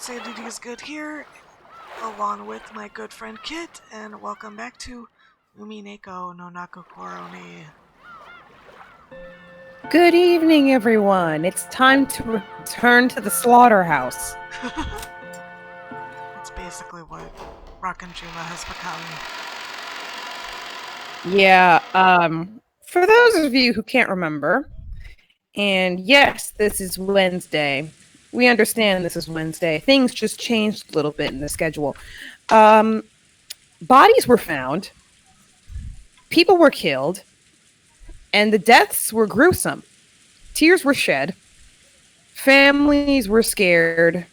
Sanity is Good here, along with my good friend Kit, and welcome back to Umineko no Naku Koro ni. Good evening, everyone. It's time to return to the slaughterhouse. That's basically what Rakanjuma has become. Yeah, for those of you who can't remember, and yes, this is Wednesday. We understand this is Wednesday. Things just changed a little bit in the schedule. Um, Bodies were found, people were killed, and the deaths were gruesome. Tears were shed, families were scared,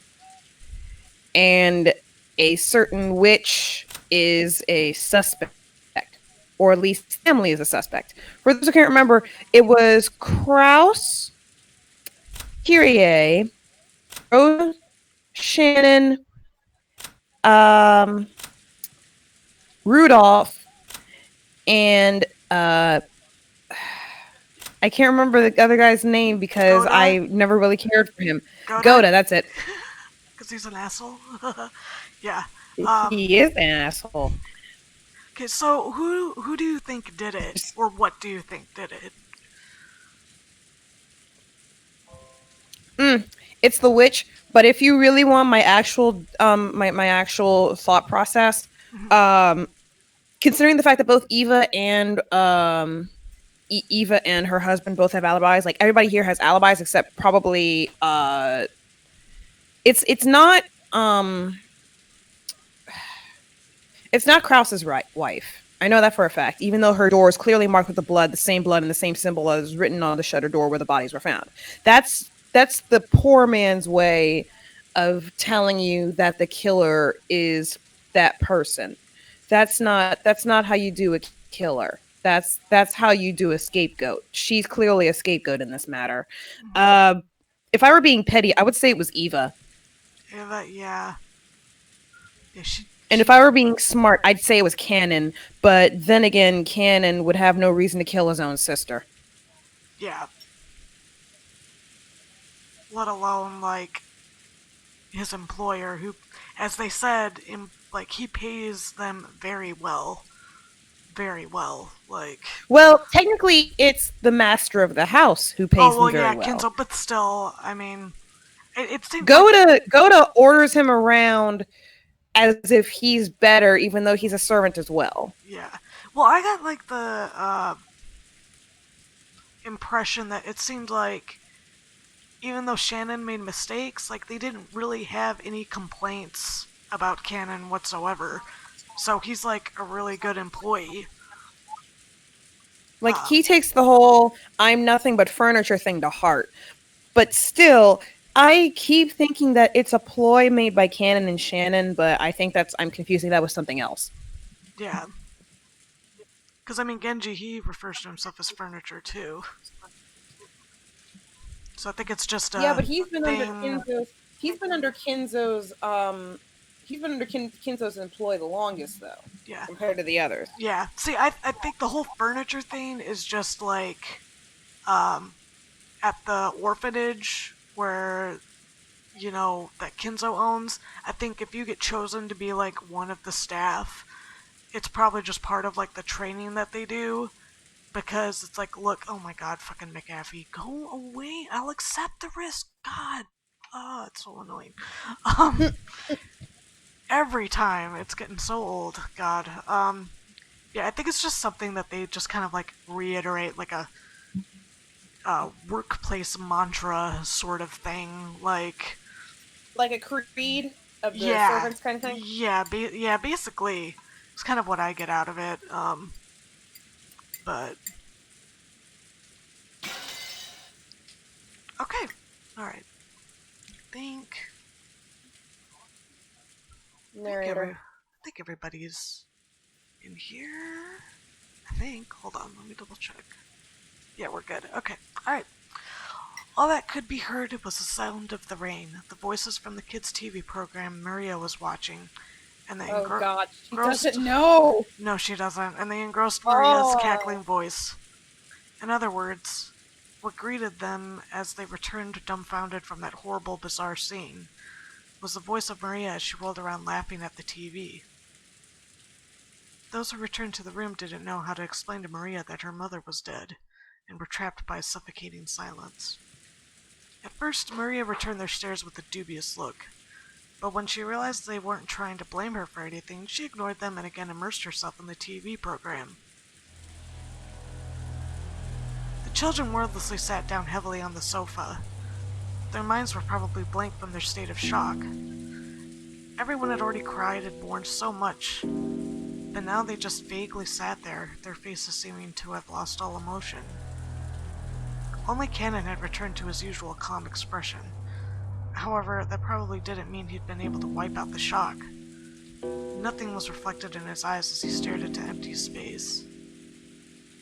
and a certain witch is a suspect, or at least family is a suspect. For those who can't remember, it was Kraus, Kyrie, Rose, Shannon, um, Rudolph, and I can't remember the other guy's name because Goda? I never really cared for him. Goda? Goda, that's it. Because he's an asshole? Yeah. He is an asshole. Okay, so who do you think did it? Or what do you think did it? It's the witch. But if you really want my actual my actual thought process, Mhm. um, considering the fact that both Eva and her husband both have alibis, like everybody here has alibis except probably it's not um it's not Krause's wife. I know that for a fact, even though her door is clearly marked with the same blood and the same symbol as written on the shutter door where the bodies were found. That's the poor man's way of telling you that the killer is that person. That's not how you do a killer. That's how you do a scapegoat. She's clearly a scapegoat in this matter. Uh, if I were being petty, I would say it was Eva. Ava, yeah. Yeah, And if she, I were being smart, I'd say it was Cannon. But then again, Cannon would have no reason to kill his own sister. yeah. Let alone, like, his employer, who, as they said, like, he pays them very well. Very well. Like, Well, technically, it's the master of the house who oh, pays well, them yeah, very well. Kinzo, but still, I mean, it seems like, Goda orders him around as if he's better, even though he's a servant as well. yeah. Well, I got, like, the impression that it seemed like even though Shannon made mistakes, like, they didn't really have any complaints about Cannon whatsoever. So he's, like, a really good employee. Like, he takes the whole "I'm nothing but furniture" thing to heart. But still, I keep thinking that it's a ploy made by Cannon and Shannon, but I'm confusing that with something else. Yeah. Because, I mean, Genji, he refers to himself as furniture, too. So I think it's just Yeah, a but he's been under thing. Kinzo's. He's been under Kinzo's. He's been under Kinzo's employ the longest, though, Yeah. compared to the others. Yeah. See, I think the whole furniture thing is just like um, at the orphanage where, that Kinzo owns. I think if you get chosen to be like one of the staff, it's probably just part of like the training that they do. Because it's like, look, oh my god, fucking McAfee, go away. I'll accept the risk. God. Oh, it's so annoying. Um, every time. It's getting so old. God. Yeah, I think it's just something that they just kind of like reiterate, like a workplace mantra sort of thing. Like, Like a creed of the yeah, servants kind of thing. yeah, basically, it's kind of what I get out of it. But okay, all right. Think, Narrator. I think everybody's in here. I think. Hold on, let me double check. Yeah, we're good. Okay, all right. All that could be heard was the sound of the rain, the voices from the kids' TV program Maria was watching, and the Oh God, she engrossed. doesn't know. No, she doesn't. And they engrossed Maria's Oh, cackling voice. In other words, what greeted them as they returned dumbfounded from that horrible, bizarre scene was the voice of Maria as she rolled around laughing at the TV. Those who returned to the room didn't know how to explain to Maria that her mother was dead, and were trapped by a suffocating silence. At first, Maria returned their stares with a dubious look, but when she realized they weren't trying to blame her for anything, she ignored them and again immersed herself in the TV program. The children wordlessly sat down heavily on the sofa. Their minds were probably blank from their state of shock. Everyone had already cried and mourned so much, but now they just vaguely sat there, their faces seeming to have lost all emotion. Only Cannon had returned to his usual calm expression. However, that probably didn't mean he'd been able to wipe out the shock. Nothing was reflected in his eyes as he stared into empty space.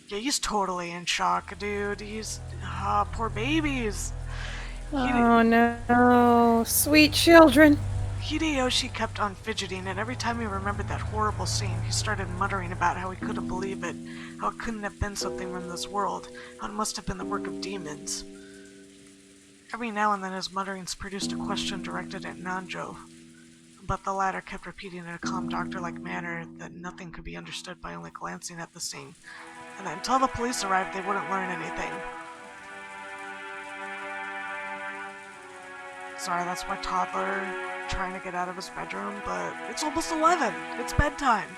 Yeah, he's totally in shock, dude. Poor babies. Oh no, sweet children. Hideyoshi kept on fidgeting, and every time he remembered that horrible scene, he started muttering about how he couldn't believe it, how it couldn't have been something from this world, how it must have been the work of demons. Every now and then his mutterings produced a question directed at Nanjo, but the latter kept repeating in a calm doctor-like manner that nothing could be understood by only glancing at the scene, and that until the police arrived they wouldn't learn anything. Sorry, that's my toddler trying to get out of his bedroom, but it's almost 11. It's bedtime.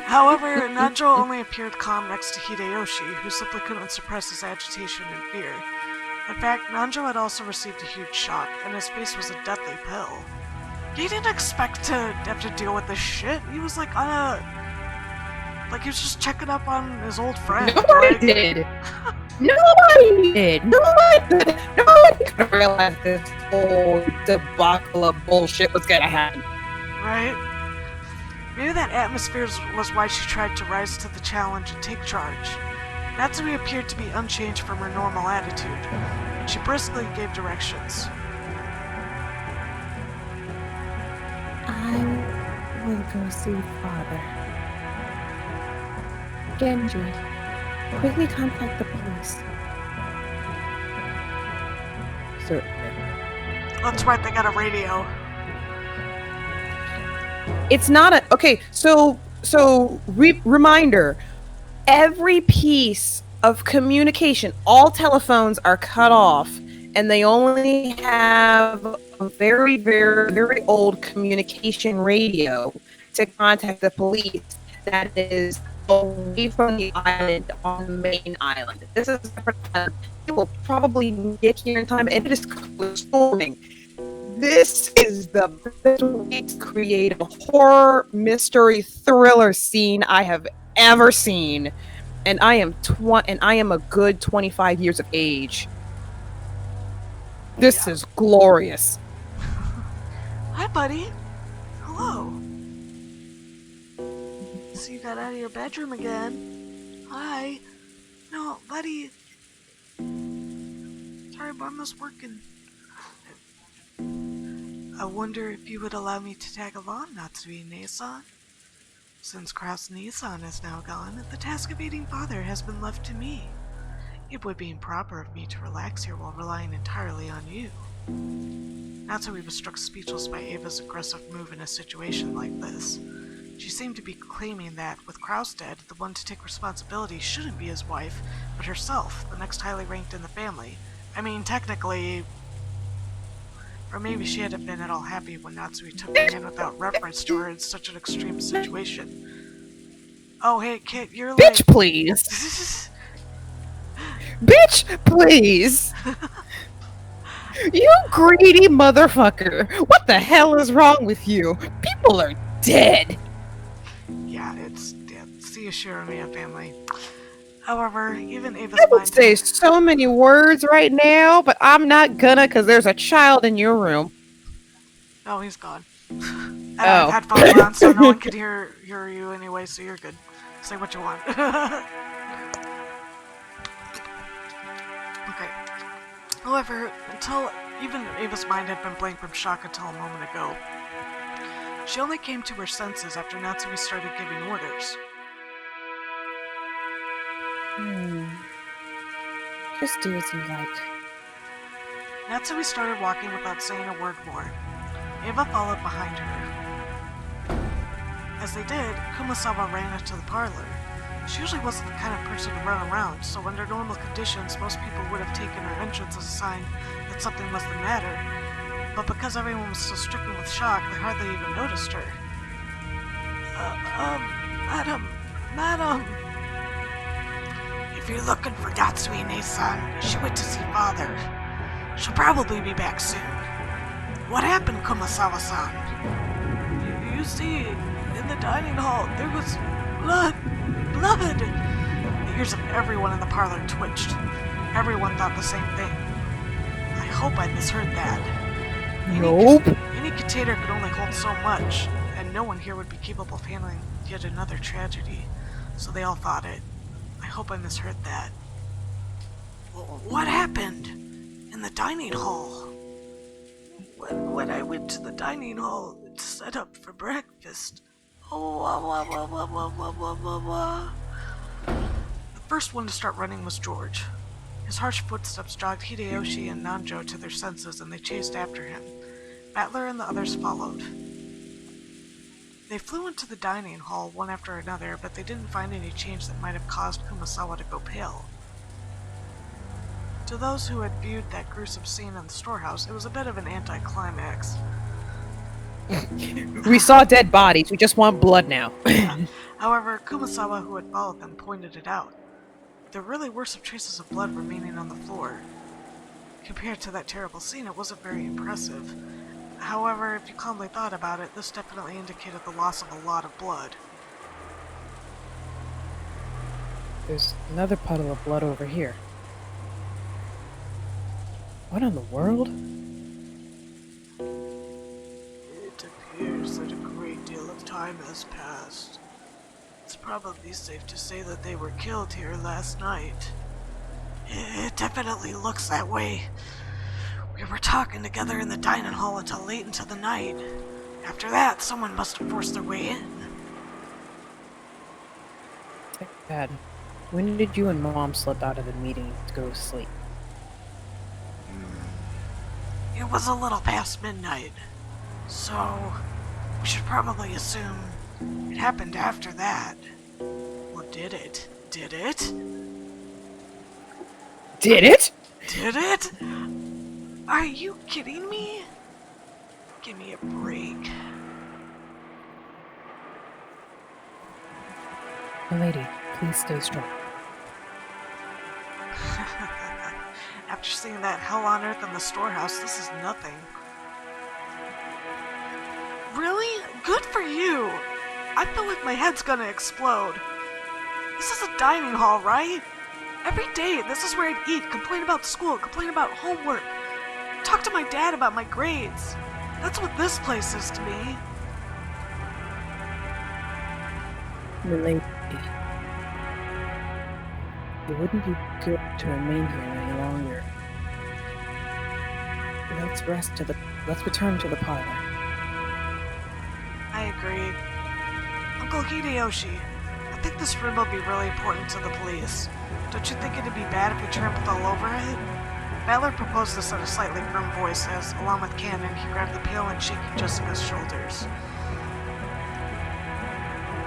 However, Nanjo only appeared calm next to Hideyoshi, who simply couldn't suppress his agitation and fear. In fact, Nanjo had also received a huge shock, and his face was a deathly pale. He didn't expect to have to deal with this shit. He was like on a... Like, he was just checking up on his old friend. Nobody did. Nobody did. Nobody could have realized this whole debacle of bullshit was gonna happen. Right? Maybe that atmosphere was why she tried to rise to the challenge and take charge. Natsumi appeared to be unchanged from her normal attitude, and she briskly gave directions. I will go see father. Genji, quickly contact the police. Certainly. That's right, they got a radio. It's not a... Okay, so reminder. Every piece of communication, all telephones are cut off, and they only have a very, very, very old communication radio to contact the police that is away from the island on the main island. This is a separate island. It will probably get here in time, and it is storming. This is the best way to create a horror mystery thriller scene I have ever seen, and I am a good 25 years of age. This is glorious. Hi, buddy. Hello. So you got out of your bedroom again. Hi. No, buddy. Sorry, but I'm just working. I wonder if you would allow me to tag along, Natsui-ne-san? Since Cross-ne-san is now gone, the task of aiding father has been left to me. It would be improper of me to relax here while relying entirely on you. Natsui was struck speechless by Ava's aggressive move in a situation like this. She seemed to be claiming that, with Kraus dead, the one to take responsibility shouldn't be his wife, but herself, the next highly ranked in the family. I mean, technically... Or maybe she hadn't been at all happy when Natsui took her in without reference to her in such an extreme situation. Oh, hey, kid, you're like... Bitch, please! Bitch, please! You greedy motherfucker! What the hell is wrong with you? People are dead! Yeah, it's the Ashiramiya family. However, even Ava's I would mind... say so many words right now, but I'm not gonna because there's a child in your room. Oh, he's gone. And I have headphones on, so no one could hear you anyway, so you're good. Say what you want. Okay. However, until even Ava's mind had been blank from shock until a moment ago, she only came to her senses after Natsumi started giving orders. Just do as you like. Natsui started walking without saying a word more. Eva followed behind her. As they did, Kumasawa ran into the parlor. She usually wasn't the kind of person to run around, so under normal conditions, most people would have taken her entrance as a sign that something was the matter. But because everyone was so stricken with shock, they hardly even noticed her. Madam, madam. If you're looking for Natsuine-san, she went to see father. She'll probably be back soon. What happened, Kumasawa-san? You see, in the dining hall, there was blood. Blood! The ears of everyone in the parlor twitched. Everyone thought the same thing. I hope I misheard that. Nope. Any container could only hold so much, and no one here would be capable of handling yet another tragedy. So they all thought it. I hope I misheard that. What happened? In the dining hall? When I went to the dining hall to set up for breakfast. The first one to start running was George. His harsh footsteps jogged Hideyoshi and Nanjo to their senses, and they chased after him. Battler and the others followed. They flew into the dining hall one after another, but they didn't find any change that might have caused Kumasawa to go pale. To those who had viewed that gruesome scene in the storehouse, it was a bit of an anticlimax. We saw dead bodies. We just want blood now. However, Kumasawa, who had followed them, pointed it out. There really were some traces of blood remaining on the floor. Compared to that terrible scene, it wasn't very impressive. However, if you calmly thought about it, this definitely indicated the loss of a lot of blood. There's another puddle of blood over here. What in the world? It appears that a great deal of time has passed. It's probably safe to say that they were killed here last night. It definitely looks that way. We were talking together in the dining hall until late into the night. After that, someone must have forced their way in. Dad, when did you and Mom slip out of the meeting to go to sleep? It was a little past midnight, so we should probably assume it happened after that. Or did it? Did it? Did it? Did it? Are you kidding me? Give me a break. Milady, please stay strong. After seeing that hell on earth in the storehouse, this is nothing. Really? Good for you! I feel like my head's gonna explode. This is a dining hall, right? Every day, this is where I'd eat, complain about school, complain about homework, talk to my dad about my grades. That's what this place is to me. Milady, it wouldn't be good to remain here any longer. Let's return to the parlor. I agree. Uncle Hideyoshi, I think this room will be really important to the police. Don't you think it'd be bad if we trampled all over it? Battler proposed this in a slightly firm voice as, along with Cannon, he grabbed the pale and shaking Jessica's shoulders.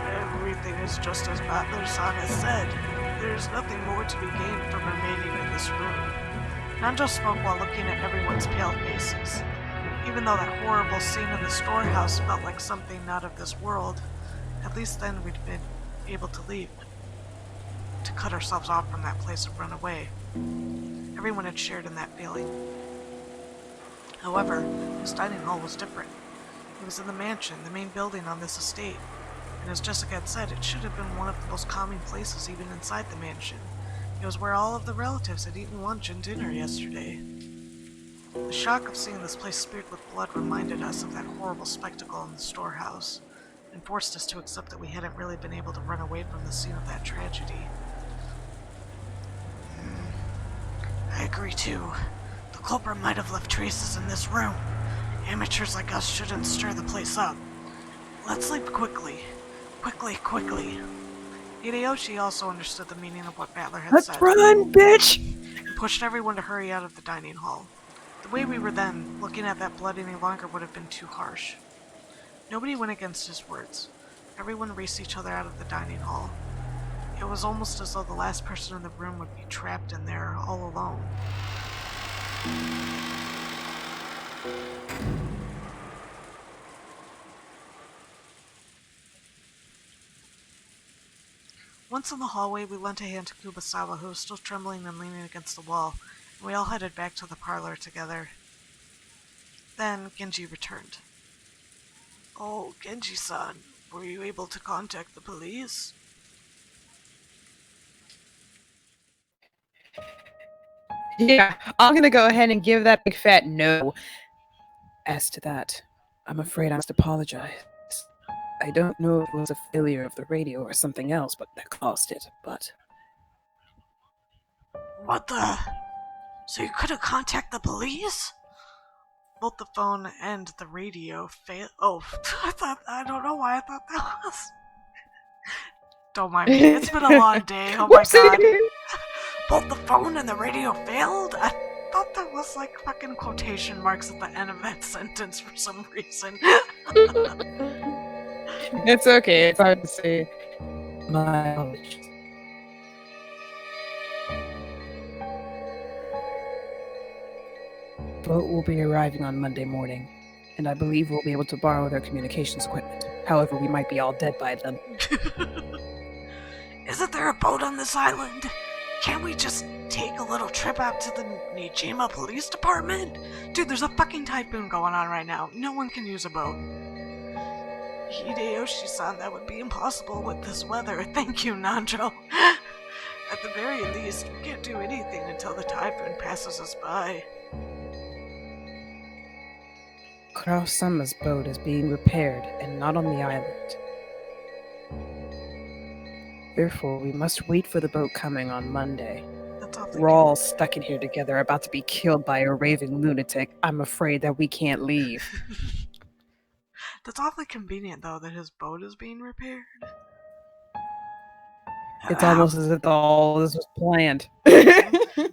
Everything is just as Battler-san has said. There's nothing more to be gained from remaining in this room. Nanjo spoke while looking at everyone's pale faces. Even though that horrible scene in the storehouse felt like something not of this world, at least then we'd been able to leave. To cut ourselves off from that place and run away. Everyone had shared in that feeling. However, this dining hall was different. It was in the mansion, the main building on this estate. And as Jessica had said, it should have been one of the most calming places even inside the mansion. It was where all of the relatives had eaten lunch and dinner yesterday. The shock of seeing this place smeared with blood reminded us of that horrible spectacle in the storehouse, and forced us to accept that we hadn't really been able to run away from the scene of that tragedy. I agree too. The culprit might have left traces in this room. Amateurs like us shouldn't stir the place up. Let's leave quickly. Quickly. Hideyoshi also understood the meaning of what Battler had said. Let's run, bitch! And pushed everyone to hurry out of the dining hall. The way we were then, looking at that blood any longer would have been too harsh. Nobody went against his words. Everyone raced each other out of the dining hall. It was almost as though the last person in the room would be trapped in there all alone. Once in the hallway, we lent a hand to Kubasawa, who was still trembling and leaning against the wall, and we all headed back to the parlor together. Then Genji returned. "Oh, Genji-san, were you able to contact the police?" Yeah, I'm gonna go ahead and give that big fat no. As to that, I'm afraid I must apologize. I don't know if it was a failure of the radio or something else, but that caused it, but... What the? So you couldn't contact the police? Both the phone and the radio failed. Oh, I don't know why I thought that was. Don't mind me. It's been a long day. Oh my god. Both the phone and the radio failed? I thought that was like fucking quotation marks at the end of that sentence for some reason. It's okay, it's hard to say. My apologies. Boat will be arriving on Monday morning, and I believe we'll be able to borrow their communications equipment. However, we might be all dead by then. Isn't there a boat on this island? Can't we just take a little trip out to the Nijima Police Department? Dude, there's a fucking typhoon going on right now. No one can use a boat. Hideyoshi-san, that would be impossible with this weather. Thank you, Nanjo. At the very least, we can't do anything until the typhoon passes us by. Kurao-sama's boat is being repaired and not on the island. Therefore, we must wait for the boat coming on Monday. We're all stuck in here together, about to be killed by a raving lunatic. I'm afraid that we can't leave. That's awfully convenient, though, that his boat is being repaired. It's almost as if all this was planned.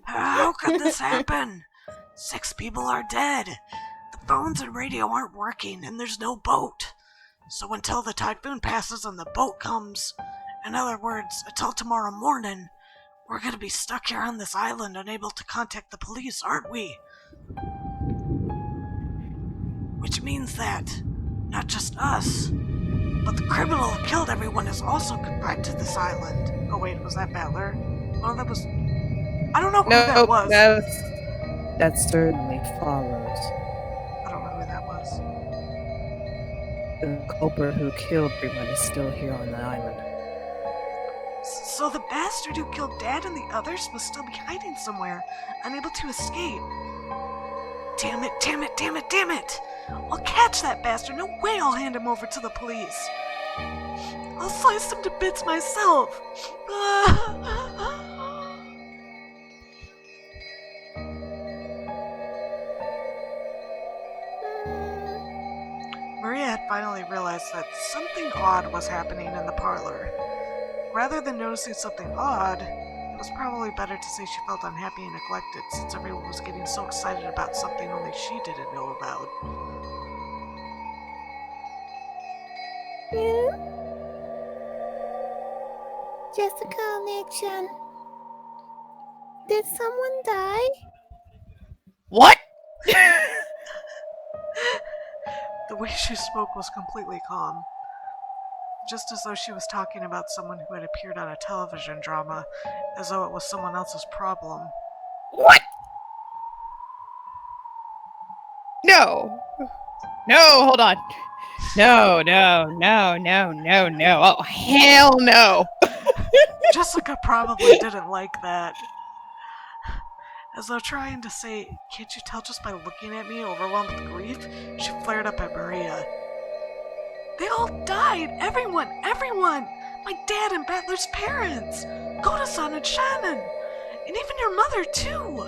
How could this happen? 6 people are dead. The phones and radio aren't working, and there's no boat. So until the typhoon passes and the boat comes, in other words, until tomorrow morning, we're gonna be stuck here on this island, unable to contact the police, aren't we? Which means that not just us, but the criminal who killed everyone is also confined to this island. Oh wait, was that Battler? Oh, that was... I don't know who that was. That certainly follows. I don't know who that was. The culprit who killed everyone is still here on the island. So the bastard who killed Dad and the others must still be hiding somewhere, unable to escape. Damn it, damn it, damn it, damn it! I'll catch that bastard. No way I'll hand him over to the police. I'll slice him to bits myself. Maria had finally realized that something odd was happening in the parlor. Rather than noticing something odd, it was probably better to say she felt unhappy and neglected, since everyone was getting so excited about something only she didn't know about. Yeah? Jessica Nick-chan, did someone die? What? The way she spoke was completely calm, just as though she was talking about someone who had appeared on a television drama, as though it was someone else's problem. What? No. No, hold on. No. Oh, hell no. Jessica probably didn't like that. As though trying to say, "Can't you tell just by looking at me, overwhelmed with grief?" she flared up at Maria. They all died! Everyone! My dad and Battler's parents! Koda-san and Shannon! And even your mother, too!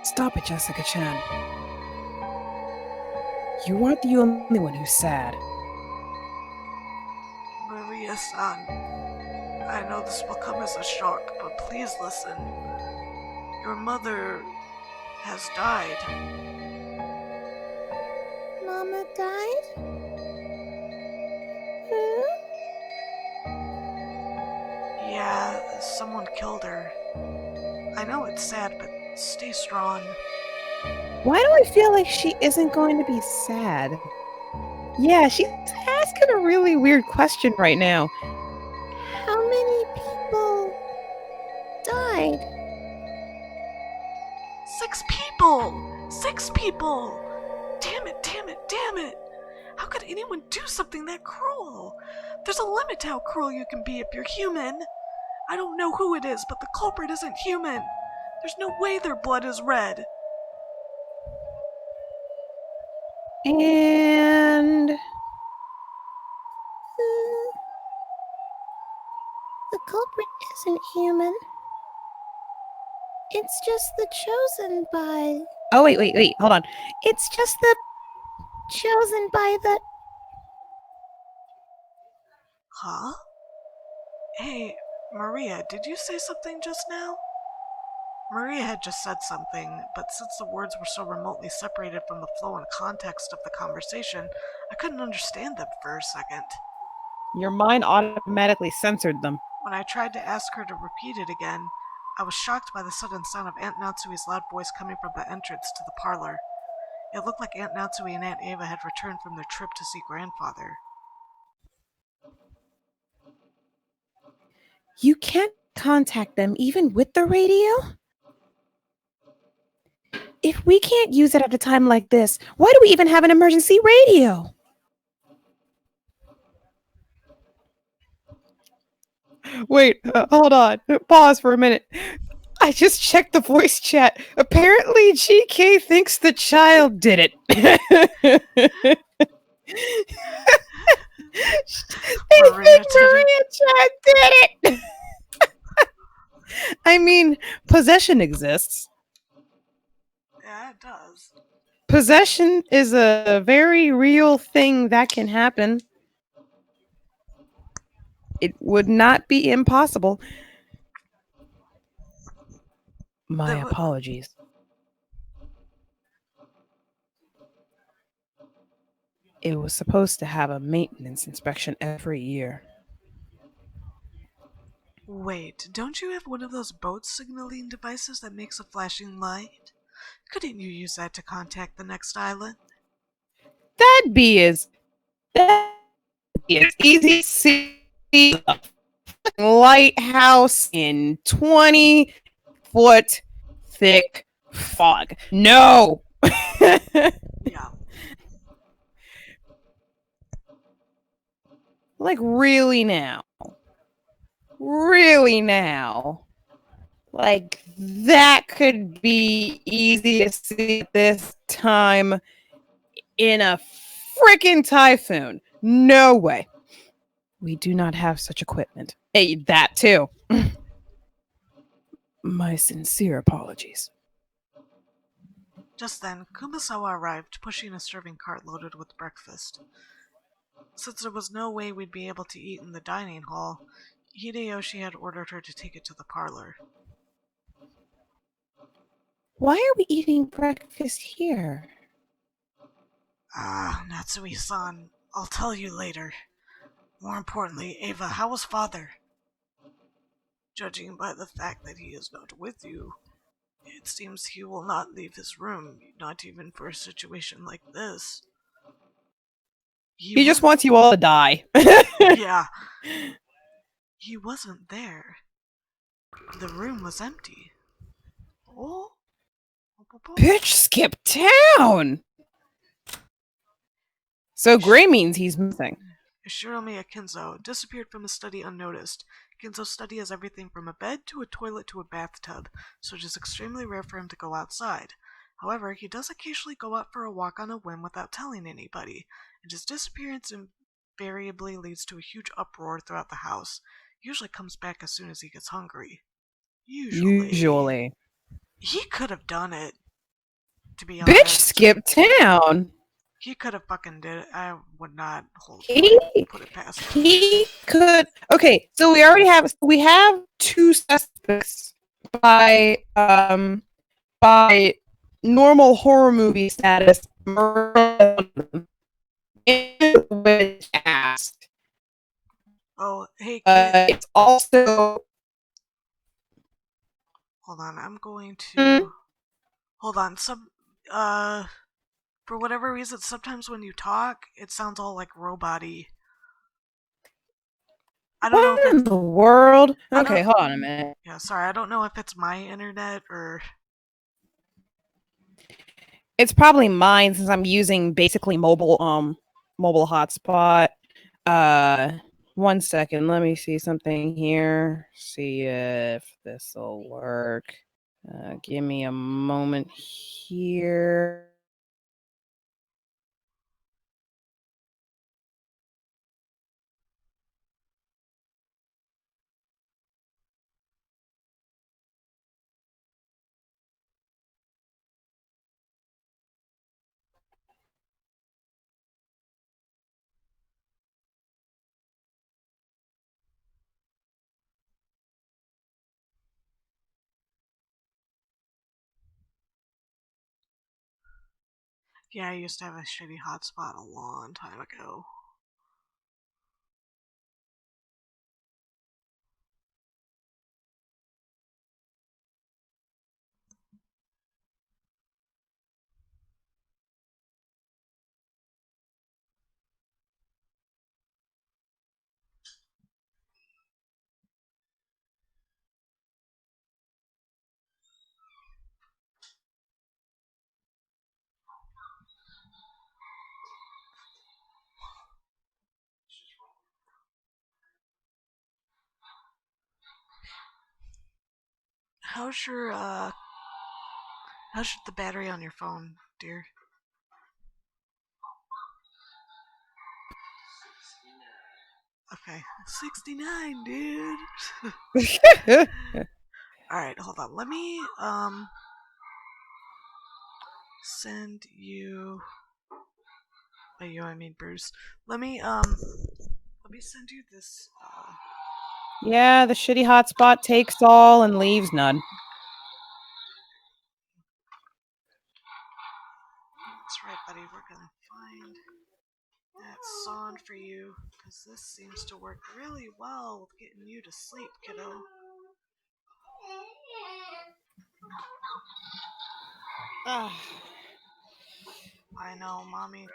Stop it, Jessica-chan. You aren't the only one who's sad. Maria-san, I know this will come as a shock, but please listen. Your mother has died. Mama died? Huh? Yeah, someone killed her. I know it's sad, but stay strong. Why do I feel like she isn't going to be sad? Yeah, she's asking a really weird question right now. How many people died? 6 people! 6 people! Damn it, damn it, damn it! How could anyone do something that cruel? There's a limit to how cruel you can be if you're human. I don't know who it is, but the culprit isn't human. There's no way their blood is red. And The culprit isn't human. It's just the chosen by. oh wait, hold on. It's just the Chosen by the. Huh? Hey, Maria, did you say something just now? Maria had just said something, but since the words were so remotely separated from the flow and context of the conversation, I couldn't understand them for a second. your mind automatically censored them. When I tried to ask her to repeat it again, I was shocked by the sudden sound of Aunt Natsui's loud voice coming from the entrance to the parlor. It looked like Aunt Natsui and Aunt Ava had returned from their trip to see grandfather. You can't contact them even with the radio? If we can't use it at a time like this, why do we even have an emergency radio? Wait, hold on. Pause for a minute. I just checked the voice chat. Apparently, GK thinks the child did it. They Maria think did it. Maria Chan did it. I mean, possession exists. Yeah, it does. Possession is a very real thing that can happen. It would not be impossible. My apologies. It was supposed to have a maintenance inspection every year. Wait, don't you have one of those boat signaling devices that makes a flashing light? Couldn't you use that to contact the next island? That'd be as easy to see a lighthouse in 20-foot thick fog. No. Yeah. Like, really now? Really now? Like, that could be easy to see at this time in a freaking typhoon. No way. We do not have such equipment. Hey, that too. My sincere apologies. Just then, Kumasawa arrived, pushing a serving cart loaded with breakfast. Since there was no way we'd be able to eat in the dining hall, Hideyoshi had ordered her to take it to the parlor. Why are we eating breakfast here? Natsui-san, I'll tell you later. More importantly, Ava, how was father? Judging by the fact that he is not with you, it seems he will not leave his room, not even for a situation like this. He just wants you all to die. Yeah. He wasn't there. The room was empty. Oh? Bitch, skip town! So gray means he's missing. Shiromiya Kinzo disappeared from his study unnoticed. Kinzo's study has everything from a bed to a toilet to a bathtub, so it is extremely rare for him to go outside. However, he does occasionally go out for a walk on a whim without telling anybody, and his disappearance invariably leads to a huge uproar throughout the house. He usually comes back as soon as he gets hungry. Usually. He could have done it, to be honest. Bitch, skip town! He could have fucking did it. I would not put it past him. He could. Okay, so we have 2 suspects by normal horror movie status. Which asked, Oh, hey kid. it's also Hold on, I'm going hmm, to. Hold on, Uh. For whatever reason, sometimes when you talk, it sounds all like robot-y. I don't know if what it's. in the world? I don't. Okay, hold on a minute. Yeah, sorry, I don't know if it's my internet or. It's probably mine since I'm using basically mobile hotspot. Uh, 1 second. Let me see something here. See if this will work. Give me a moment here. Yeah, I used to have a shitty hotspot a long time ago. How's your, how's the battery on your phone, dear? Okay. 69, dude! Alright, hold on. Let me, send you. By you, I mean Bruce. Let me, let me send you this, Yeah, the shitty hotspot takes all and leaves none. That's right, buddy. We're gonna find that song for you, because this seems to work really well with getting you to sleep, kiddo. Ah. I know, mommy.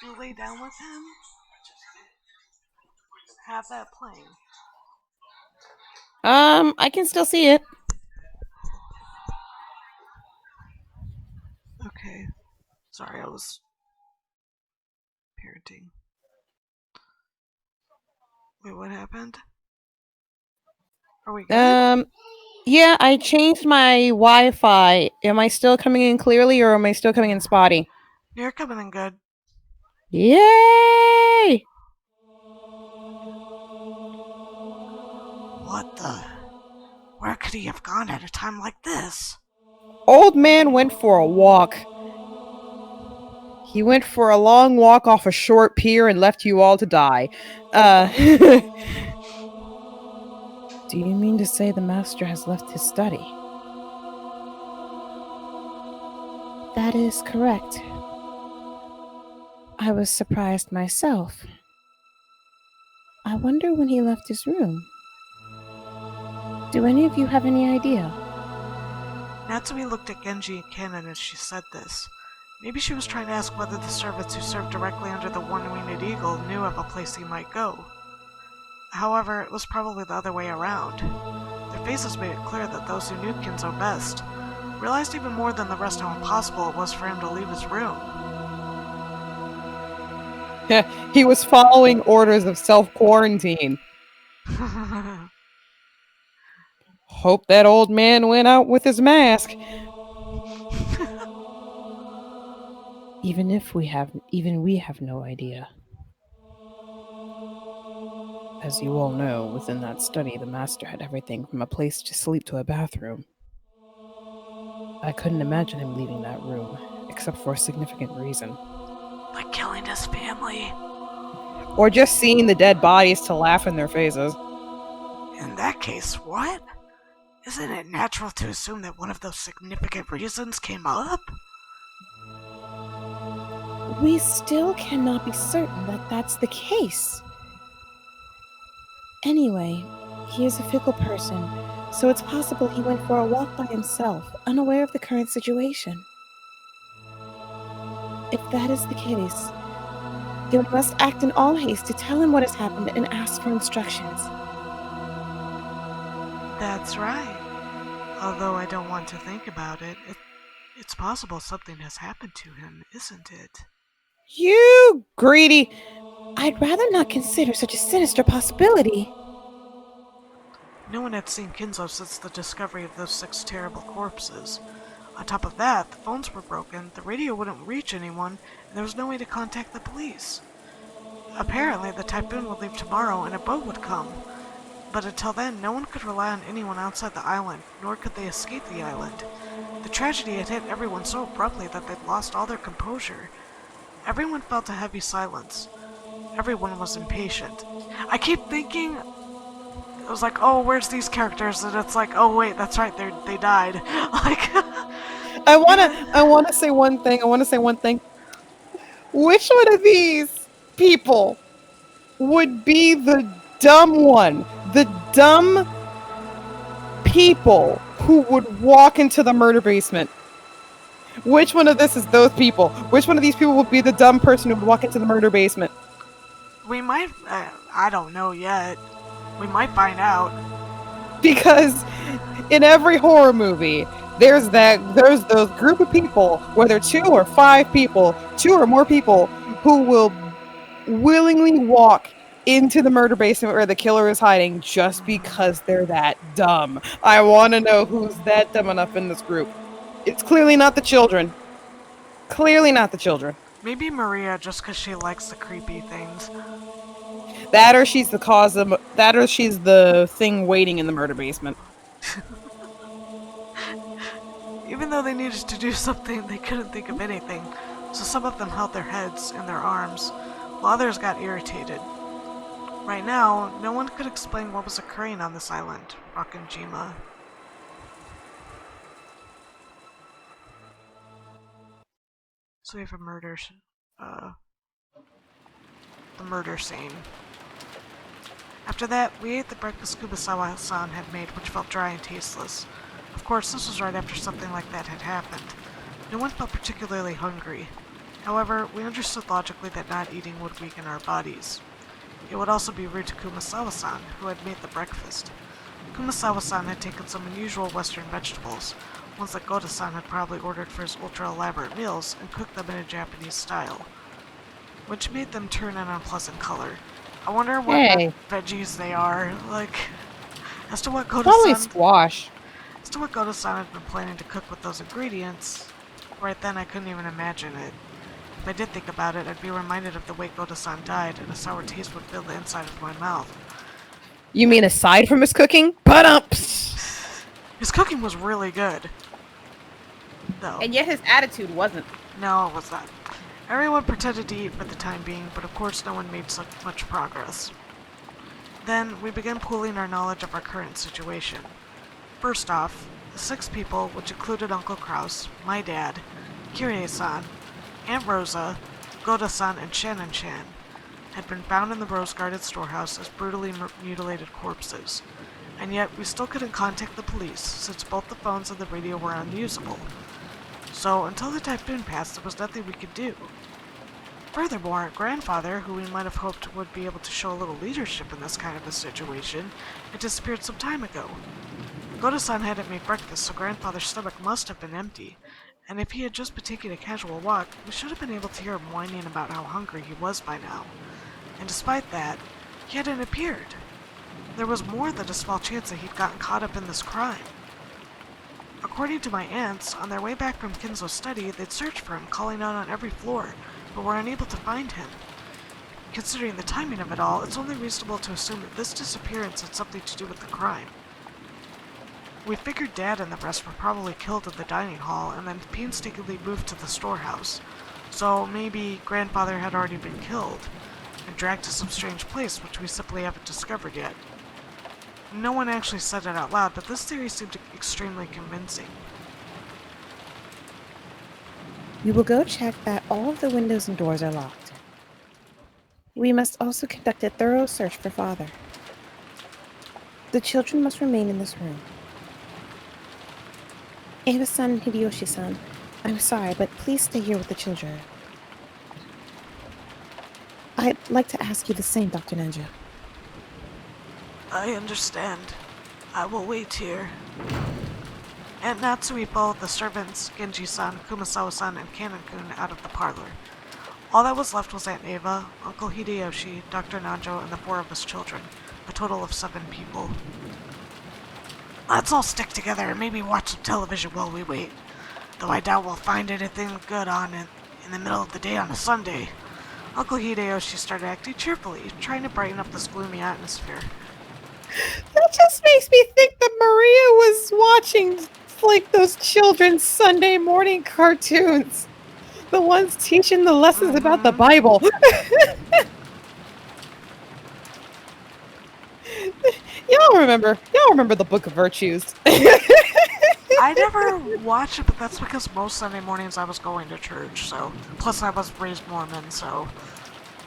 You lay down with him? Have that playing. I can still see it. Okay. Sorry, I was parenting. Wait, what happened? Are we good? Um, yeah, I changed my Wi-Fi. Am I still coming in clearly, or am I still coming in spotty? You're coming in good. Yay! What the? Where could he have gone at a time like this? Old man went for a walk. He went for a long walk off a short pier and left you all to die. Do you mean to say the master has left his study? That is correct. I was surprised myself. I wonder when he left his room. Do any of you have any idea? Natsumi looked at Genji and Kanon as she said this. Maybe she was trying to ask whether the servants who served directly under the one-winged eagle knew of a place he might go. However, it was probably the other way around. Their faces made it clear that those who knew Kinzo best realized even more than the rest how impossible it was for him to leave his room. He was following orders of self-quarantine. Hope that old man went out with his mask. Even we have no idea. As you all know, within that study, the master had everything from a place to sleep to a bathroom. I couldn't imagine him leaving that room, except for a significant reason. Like killing his family. Or just seeing the dead bodies to laugh in their faces. In that case, what? Isn't it natural to assume that one of those significant reasons came up? We still cannot be certain that that's the case. Anyway, he is a fickle person, so it's possible he went for a walk by himself, unaware of the current situation. If that is the case, then we must act in all haste to tell him what has happened and ask for instructions. That's right. Although I don't want to think about it, it's possible something has happened to him, isn't it? You greedy. I'd rather not consider such a sinister possibility. No one had seen Kinzo since the discovery of those 6 terrible corpses. On top of that, the phones were broken, the radio wouldn't reach anyone, and there was no way to contact the police. Apparently, the typhoon would leave tomorrow and a boat would come. But until then, no one could rely on anyone outside the island, nor could they escape the island. The tragedy had hit everyone so abruptly that they'd lost all their composure. Everyone felt a heavy silence. Everyone was impatient. I keep thinking, I was like, oh, where's these characters? And it's like, oh wait, that's right, they died. Like, I wanna say one thing. Which one of these people would be the dumb one? The dumb people who would walk into the murder basement. Which one of this is those people? Which one of these people would be the dumb person who would walk into the murder basement? we might, I don't know yet. We might find out. Because in every horror movie, there's those group of people, whether 2 or 5 people, 2 or more people, who will willingly walk into the murder basement where the killer is hiding just because they're that dumb. I want to know who's that dumb enough in this group. It's clearly not the children. Clearly not the children. Maybe Maria, just because she likes the creepy things. That or she's the cause of that or she's the thing waiting in the murder basement. Even though they needed to do something, they couldn't think of anything, so some of them held their heads in their arms, while others got irritated. Right now, no one could explain what was occurring on this island, Rakanjima. So we have a the murder scene. After that, we ate the breakfast Kumasawa-san had made, which felt dry and tasteless. Of course, this was right after something like that had happened. No one felt particularly hungry. However, we understood logically that not eating would weaken our bodies. It would also be rude to Kumasawa-san, who had made the breakfast. Kumasawa-san had taken some unusual Western vegetables, ones that Goda-san had probably ordered for his ultra-elaborate meals, and cooked them in a Japanese style, which made them turn an unpleasant color. I wonder what veggies they are, like, as to what Probably squash. As to what Goda-san had been planning to cook with those ingredients, right then I couldn't even imagine it. If I did think about it, I'd be reminded of the way Goda-san died, and a sour taste would fill the inside of my mouth. You mean aside from his cooking? His cooking was really good, though. And yet his attitude wasn't. No, it was not. Everyone pretended to eat for the time being, but of course no one made such much progress. Then, we began pooling our knowledge of our current situation. First off, the 6 people, which included Uncle Kraus, my dad, Kirie-san, Aunt Rosa, Goda-san, and Shannon-chan, had been found in the rose-guarded storehouse as brutally mutilated corpses. And yet, we still couldn't contact the police, since both the phones and the radio were unusable. So, until the typhoon passed, there was nothing we could do. Furthermore, Grandfather, who we might have hoped would be able to show a little leadership in this kind of a situation, had disappeared some time ago. Goda-san hadn't made breakfast, so Grandfather's stomach must have been empty, and if he had just been taking a casual walk, we should have been able to hear him whining about how hungry he was by now. And despite that, he hadn't appeared. There was more than a small chance that he'd gotten caught up in this crime. According to my aunts, on their way back from Kinzo's study, they'd searched for him, calling out on every floor, but were unable to find him. Considering the timing of it all, it's only reasonable to assume that this disappearance had something to do with the crime. We figured Dad and the rest were probably killed in the dining hall and then painstakingly moved to the storehouse, so maybe Grandfather had already been killed. and dragged to some strange place which we simply haven't discovered yet. No one actually said it out loud, but this theory seemed extremely convincing. We will go check that all of the windows and doors are locked. We must also conduct a thorough search for Father. The children must remain in this room. Eva-san and Hideyoshi-san, I'm sorry, but please stay here with the children. I'd like to ask you the same, Dr. Ninja. I understand. I will wait here. Aunt Natsui followed the servants, Genji-san, Kumasawa-san, and Kanon-kun out of the parlor. All that was left was Aunt Eva, Uncle Hideyoshi, Dr. Nanjo, and the 4 of us children, a total of 7 people. Let's all stick together and maybe watch some television while we wait, though I doubt we'll find anything good on it in the middle of the day on a Sunday. Uncle Hideyoshi started acting cheerfully, trying to brighten up this gloomy atmosphere. That just makes me think that Maria was watching like those children's Sunday morning cartoons. The ones teaching the lessons about the Bible. Y'all remember the Book of Virtues. I never watched it, but that's because most Sunday mornings I was going to church, so. Plus I was raised Mormon, so.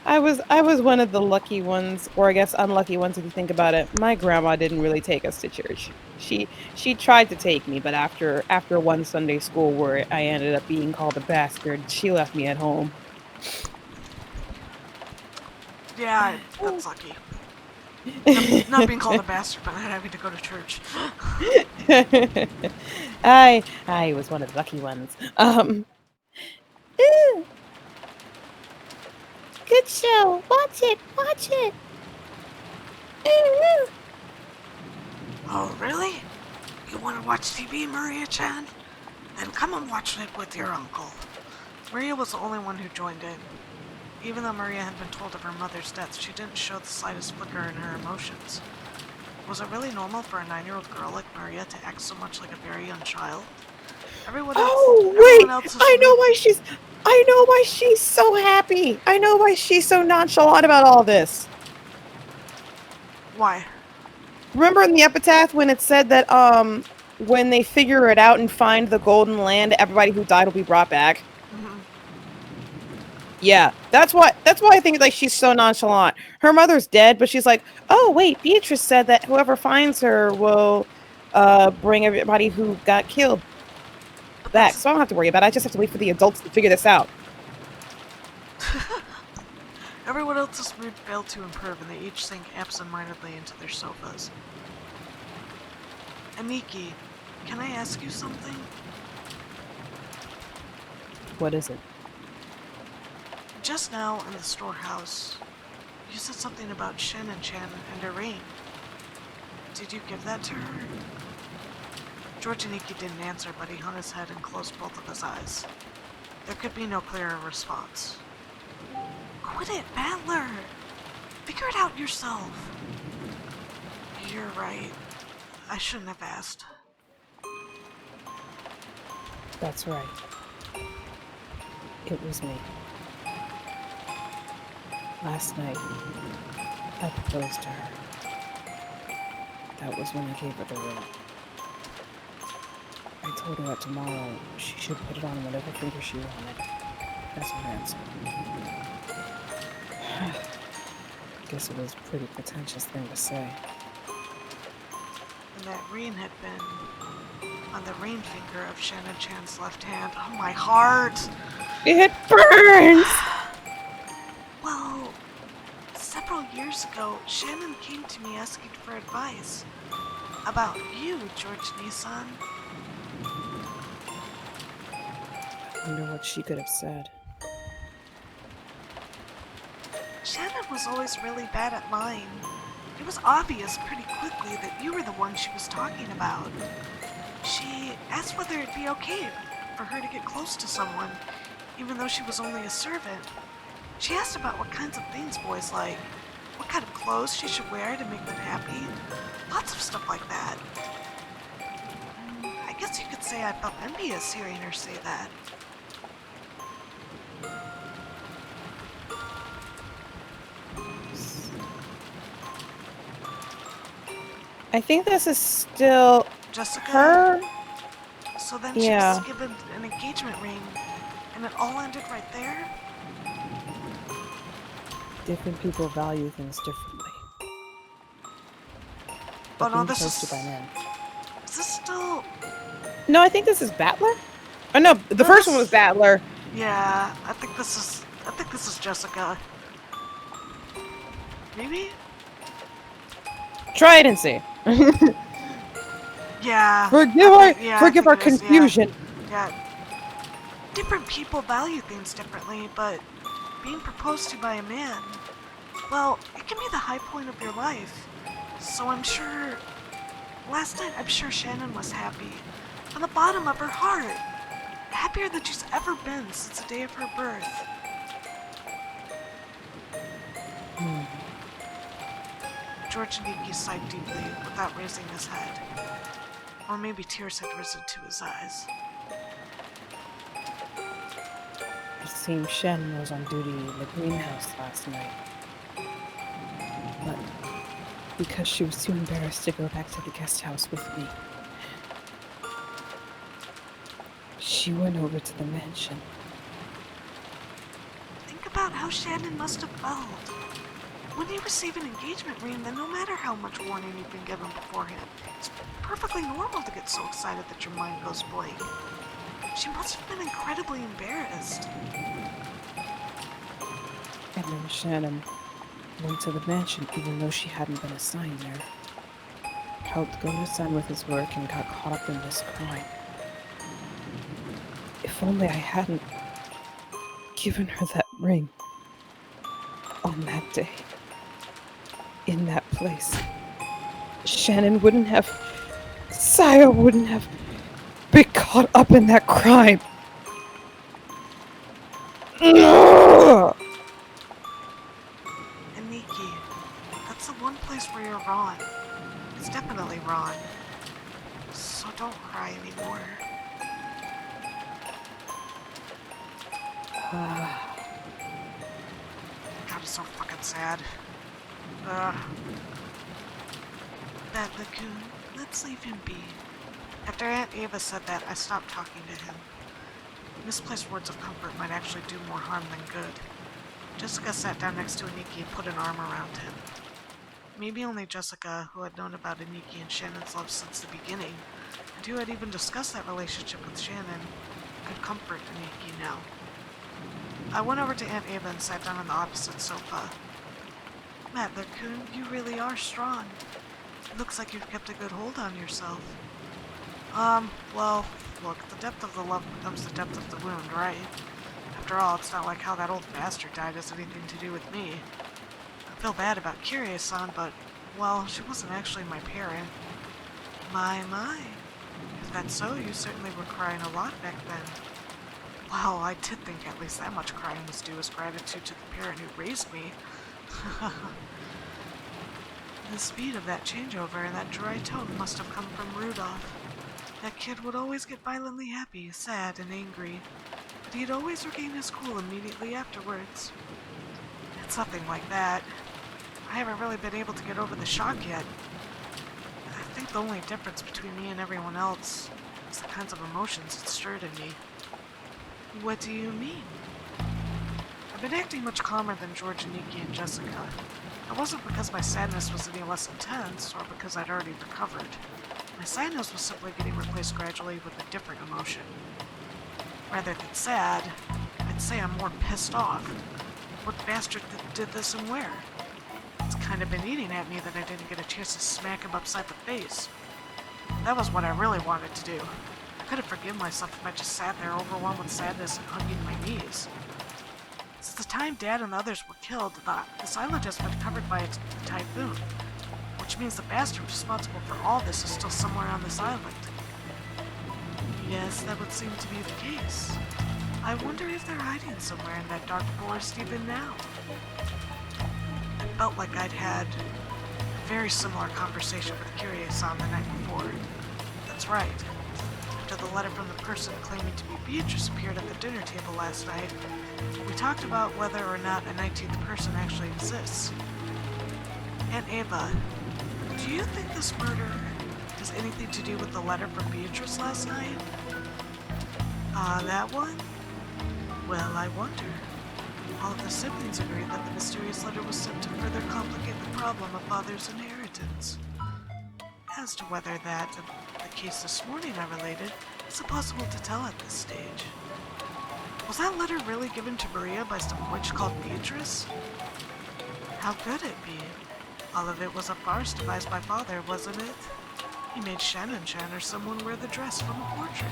I was one of the lucky ones, or I guess unlucky ones if you think about it. My grandma didn't really take us to church. She tried to take me, but after one Sunday school where I ended up being called a bastard, she left me at home. Yeah, that's lucky. Not being called a bastard, but not having to go to church. I was one of the lucky ones. Good show. Watch it. Oh, really? You want to watch TV, Maria-chan? Then come and watch it with your uncle. Maria was the only one who joined in. Even though Maria had been told of her mother's death, she didn't show the slightest flicker in her emotions. Was it really normal for a 9-year-old girl like Maria to act so much like a very young child? Everyone else I know why she's so happy. I know why she's so nonchalant about all this. Why? Remember in the epitaph when it said that when they figure it out and find the golden land, everybody who died will be brought back? Mm-hmm. Yeah, that's why I think like she's so nonchalant. Her mother's dead, but she's like, oh wait, Beatrice said that whoever finds her will bring everybody who got killed back. So I don't have to worry about it. I just have to wait for the adults to figure this out. Everyone else's mood failed to improve, and they each sank absent-mindedly into their sofas. Aniki, can I ask you something? What is it? Just now in the storehouse, you said something about Shannon-chan and her ring. Did you give that to her? George Aniki didn't answer, but he hung his head and closed both of his eyes. There could be no clearer response. Quit it, Battler! Figure it out yourself. You're right. I shouldn't have asked. That's right. It was me. Last night, I proposed to her. That was when I gave her the ring. I told her that tomorrow she should put it on whatever finger she wanted. That's her answer. Guess it was a pretty pretentious thing to say. And that ring had been on the ring finger of Shannon-chan's left hand. Oh, my heart! It burns! Well, several years ago, Shannon came to me asking for advice about you, George Nissan. I wonder what she could have said. Shannon was always really bad at lying. It was obvious pretty quickly that you were the one she was talking about. She asked whether it'd be okay for her to get close to someone, even though she was only a servant. She asked about what kinds of things boys like, what kind of clothes she should wear to make them happy, lots of stuff like that. I guess you could say I felt envious hearing her say that. I think this is still Jessica? her. So then she was Yeah. given an engagement ring, and it all ended right there? Different people value things differently. Oh But no, being this posted by is... men. Is this still... No, I think this is Battler. Oh no, the No, first one was this... Battler. Yeah, I think this is... I think this is Jessica. Maybe? Try it and see. Yeah, I Forgive think our it is, yeah. confusion. Yeah. Different people value things differently, but being proposed to by a man, well, it can be the high point of your life. So I'm sure... Last night, I'm sure Shannon was happy. From the bottom of her heart. Happier than she's ever been since the day of her birth. George Niki sighed deeply, without raising his head. Or maybe tears had risen to his eyes. It seems Shannon was on duty in the greenhouse last night. But because she was too embarrassed to go back to the guest house with me, she went over to the mansion. Think about how Shannon must have felt. When you receive an engagement ring, then no matter how much warning you've been given beforehand, it's perfectly normal to get so excited that your mind goes blank. She must have been incredibly embarrassed. And then Shannon went to the mansion even though she hadn't been assigned there. Helped go to son with his work and got caught up in this crime. If only I hadn't given her that ring on that day, in that place. Shannon wouldn't have, Saya wouldn't have been caught up in that crime. Ugh! And Nikki, that's the one place where you're wrong. It's definitely wrong. So don't cry anymore. God, it's so fucking sad. Ugh. That Lagoon, let's leave him be. After Aunt Ava said that, I stopped talking to him. Misplaced words of comfort might actually do more harm than good. Jessica sat down next to Aniki and put an arm around him. Maybe only Jessica, who had known about Aniki and Shannon's love since the beginning, and who had even discussed that relationship with Shannon, could comfort Aniki now. I went over to Aunt Ava and sat down on the opposite sofa. Matt Lacoon, you really are strong. It looks like you've kept a good hold on yourself. Well, look, the depth of the love becomes the depth of the wound, right? After all, it's not like how that old bastard died has anything to do with me. I feel bad about Kirie-san, but, well, she wasn't actually my parent. My. If that's so, you certainly were crying a lot back then. Well, I did think at least that much crying was due as gratitude to the parent who raised me. The speed of that changeover and that dry tone must have come from Rudolph. That kid would always get violently happy, sad, and angry, but he'd always regain his cool immediately afterwards. It's nothing like that. I haven't really been able to get over the shock yet. I think the only difference between me and everyone else is the kinds of emotions it stirred in me. What do you mean? I've been acting much calmer than George, Nikki, and Jessica. It wasn't because my sadness was any less intense, or because I'd already recovered. My sadness was simply getting replaced gradually with a different emotion. Rather than sad, I'd say I'm more pissed off. What bastard did this and where? It's kind of been eating at me that I didn't get a chance to smack him upside the face. That was what I really wanted to do. I could have forgiven myself if I just sat there overwhelmed with sadness and hugging my knees. Since the time Dad and the others were killed, this island has been covered by a typhoon, which means the bastard responsible for all this is still somewhere on this island. Yes, that would seem to be the case. I wonder if they're hiding somewhere in that dark forest even now. I felt like I'd had a very similar conversation with Kirie-san the night before. That's right. After the letter from the person claiming to be Beatrice appeared at the dinner table last night, we talked about whether or not a 19th person actually exists. Aunt Ava, Do you think this murder has anything to do with the letter from Beatrice last night? That one? Well, I wonder. All of the siblings agree that the mysterious letter was sent to further complicate the problem of father's inheritance. As to whether that and the case this morning are related, it's impossible to tell at this stage. Was that letter really given to Maria by some witch called Beatrice? How could it be? All of it was a farce devised by father, wasn't it? He made Shannon Chan or someone wear the dress from a portrait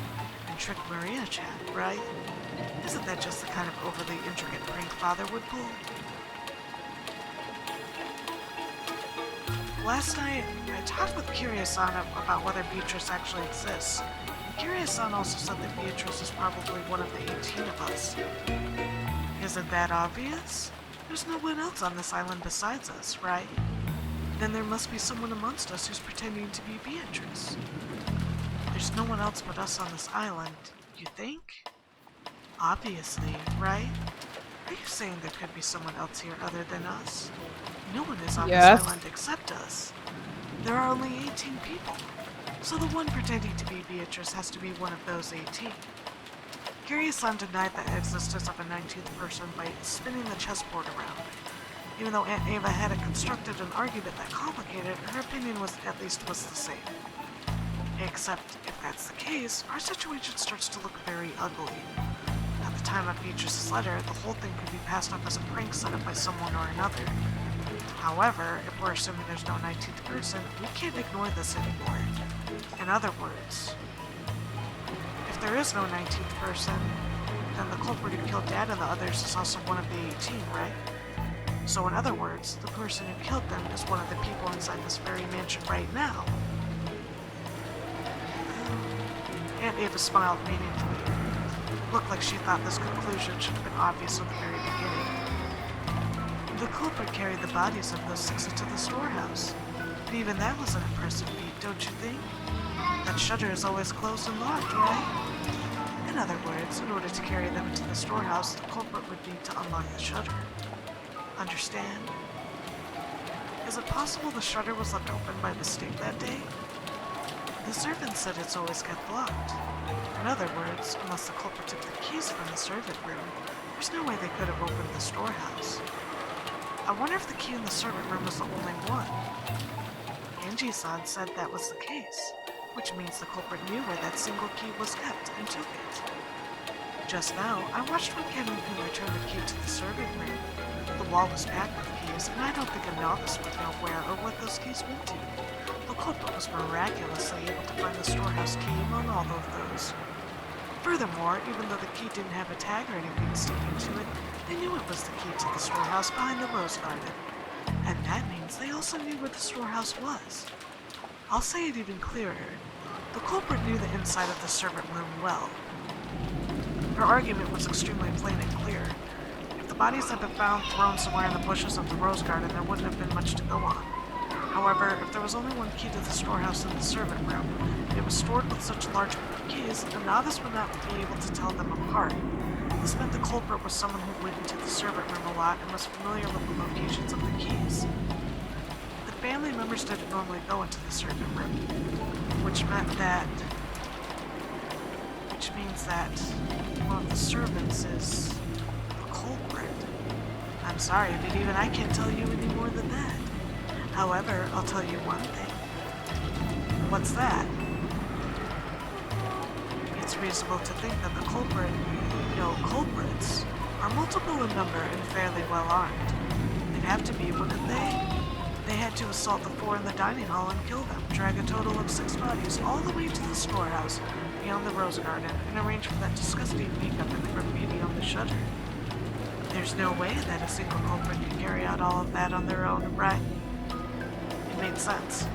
and trick Maria Chan, right? Isn't that just the kind of overly intricate prank father would pull? Last night, I talked with Kiryu-san about whether Beatrice actually exists. Kiryu-san also said that Beatrice is probably one of the 18 of us. Isn't that obvious? There's no one else on this island besides us, right? Then there must be someone amongst us who's pretending to be Beatrice. There's no one else but us on this island, you think? Obviously, right? Are you saying there could be someone else here other than us? No one is on Yes. this island except us. There are only 18 people, so the one pretending to be Beatrice has to be one of those 18. Kiryu-san denied the existence of a 19th person by spinning the chessboard around. Even though Aunt Ava had constructed an argument that complicated it, her opinion was the same. Except, if that's the case, our situation starts to look very ugly. At the time of Beatrice's letter, the whole thing could be passed off as a prank set up by someone or another. However, if we're assuming there's no 19th person, we can't ignore this anymore. In other words, if there is no 19th person, then the culprit who killed Dad and the others is also one of the 18, right? So in other words, the person who killed them is one of the people inside this very mansion right now. Aunt Ava smiled meaningfully. It looked like she thought this conclusion should have been obvious from the very beginning. The culprit carried the bodies of those 6 into the storehouse. But even that was an impressive feat, don't you think? That shutter is always closed and locked, right? In other words, in order to carry them into the storehouse, the culprit would need to unlock the shutter. Understand? Is it possible the shutter was left open by mistake that day? The servant said it's always kept locked. In other words, unless the culprit took the keys from the servant room, there's no way they could have opened the storehouse. I wonder if the key in the servant room was the only one. Angie-san said that was the case, which means the culprit knew where that single key was kept and took it. Just now, I watched when Ken-kun returned the key to the servant room. The wall was packed with keys, and I don't think a novice would know where or what those keys went to. The culprit was miraculously able to find the storehouse key among all of those. Furthermore, even though the key didn't have a tag or anything sticking to it, they knew it was the key to the storehouse behind the rose garden. And that means they also knew where the storehouse was. I'll say it even clearer. The culprit knew the inside of the servant room well. Her argument was extremely plain and clear. If the bodies had been found thrown somewhere in the bushes of the rose garden, there wouldn't have been much to go on. However, if there was only one key to the storehouse in the servant room, and it was stored with such large keys, a novice would not be able to tell them apart. This meant the culprit was someone who went into the servant room a lot and was familiar with the locations of the keys. The family members didn't normally go into the servant room, which means that one of the servants is the culprit. I'm sorry, but even I can't tell you any more than that. However, I'll tell you one thing. What's that? It's reasonable to think that the culprits are multiple in number and fairly well armed. They'd have to be, wouldn't they? They had to assault the 4 in the dining hall and kill them, drag a total of 6 bodies all the way to the storehouse beyond the rose garden, and arrange for that disgusting makeup and the graffiti on the shutter. There's no way that a single culprit could carry out all of that on their own, right? It made sense.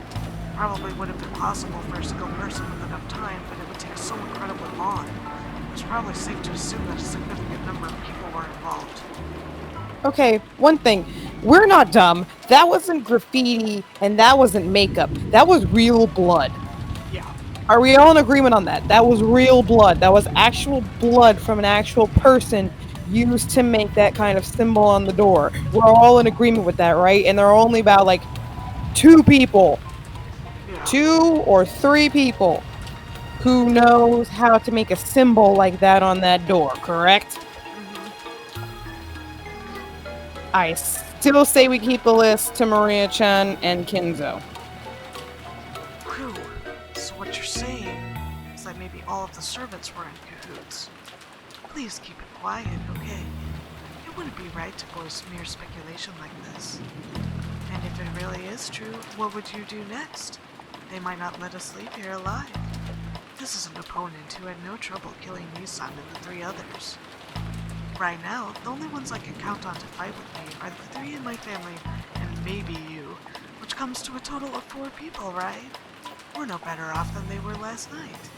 Probably would have been possible for a single person with enough time, but it would take so incredibly long. It was probably safe to assume that a significant number of people were involved. Okay, one thing. We're not dumb. That wasn't graffiti and that wasn't makeup. That was real blood. Yeah. Are we all in agreement on that? That was real blood. That was actual blood from an actual person used to make that kind of symbol on the door. We're all in agreement with that, right? And there are only about 2 people 2 or 3 people who knows how to make a symbol like that on that door, correct? I still say we keep the list to Maria-chan and Kinzo. Whew. So what you're saying is that maybe all of the servants were in cahoots. Please keep it quiet, okay? It wouldn't be right to voice mere speculation like this. And if it really is true, what would you do next? They might not let us leave here alive. This is an opponent who had no trouble killing Nisan and the 3 others. Right now, the only ones I can count on to fight with me are the 3 in my family and maybe you, which comes to a total of 4 people, right? We're no better off than they were last night.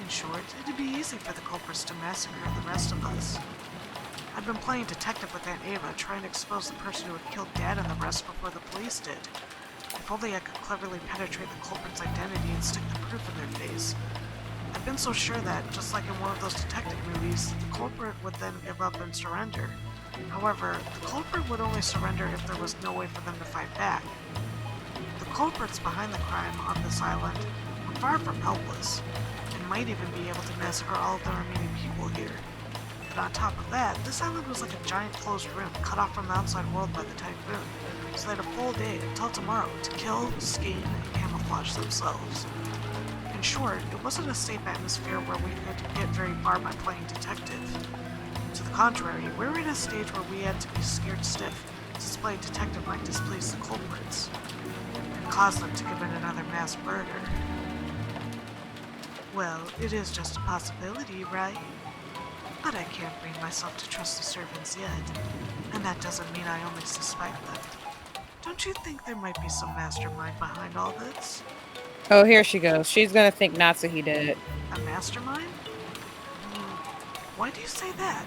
In short, it'd be easy for the culprits to massacre the rest of us. I've been playing detective with Aunt Ava, trying to expose the person who had killed Dad and the rest before the police did. If only I could cleverly penetrate the culprit's identity and stick the proof in their face. I've been so sure that, just like in one of those detective movies, the culprit would then give up and surrender. However, the culprit would only surrender if there was no way for them to fight back. The culprits behind the crime on this island were far from helpless, and might even be able to massacre all of the remaining people here. But on top of that, this island was like a giant closed room cut off from the outside world by the typhoon, so they had a full day until tomorrow to kill, scheme, and camouflage themselves. In short, it wasn't a safe atmosphere where we could get very far by playing detective. To the contrary, we were in a stage where we had to be scared stiff, since playing detective might displease the culprits, and cause them to commit another mass murder. Well, it is just a possibility, right? But I can't bring myself to trust the servants yet, and that doesn't mean I only suspect them. Don't you think there might be some mastermind behind all this? Oh, here she goes. She's gonna think Natsuhi did it. A mastermind? Why do you say that?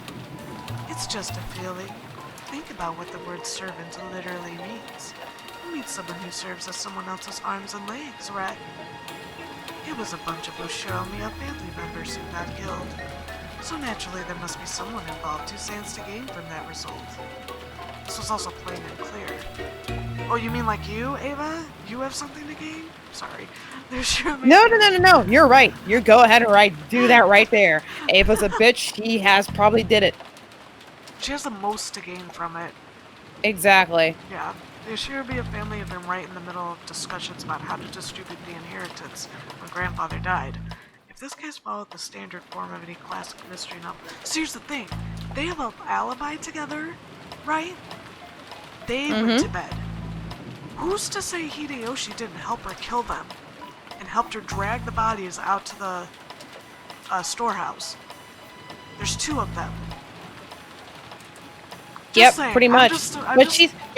It's just a feeling. Think about what the word servant literally means. It means someone who serves as someone else's arms and legs, right? It was a bunch of Oshiromiya family members who got killed. So naturally there must be someone involved who stands to gain from that result. This was also plain and clear. Oh, you mean like you, Ava? You have something to gain? Sorry. There's surely... No. You're right. You go ahead and do that right there. Ava's a bitch. She has probably did it. She has the most to gain from it. Exactly. Yeah. The Ashirabiya family have been right in the middle of discussions about how to distribute the inheritance when grandfather died. If this case followed the standard form of any classic mystery novel... So here's the thing. They have an alibi together, right? They went to bed. Who's to say Hideyoshi didn't help her kill them and helped her drag the bodies out to the storehouse? There's 2 of them. Yep, saying, pretty much.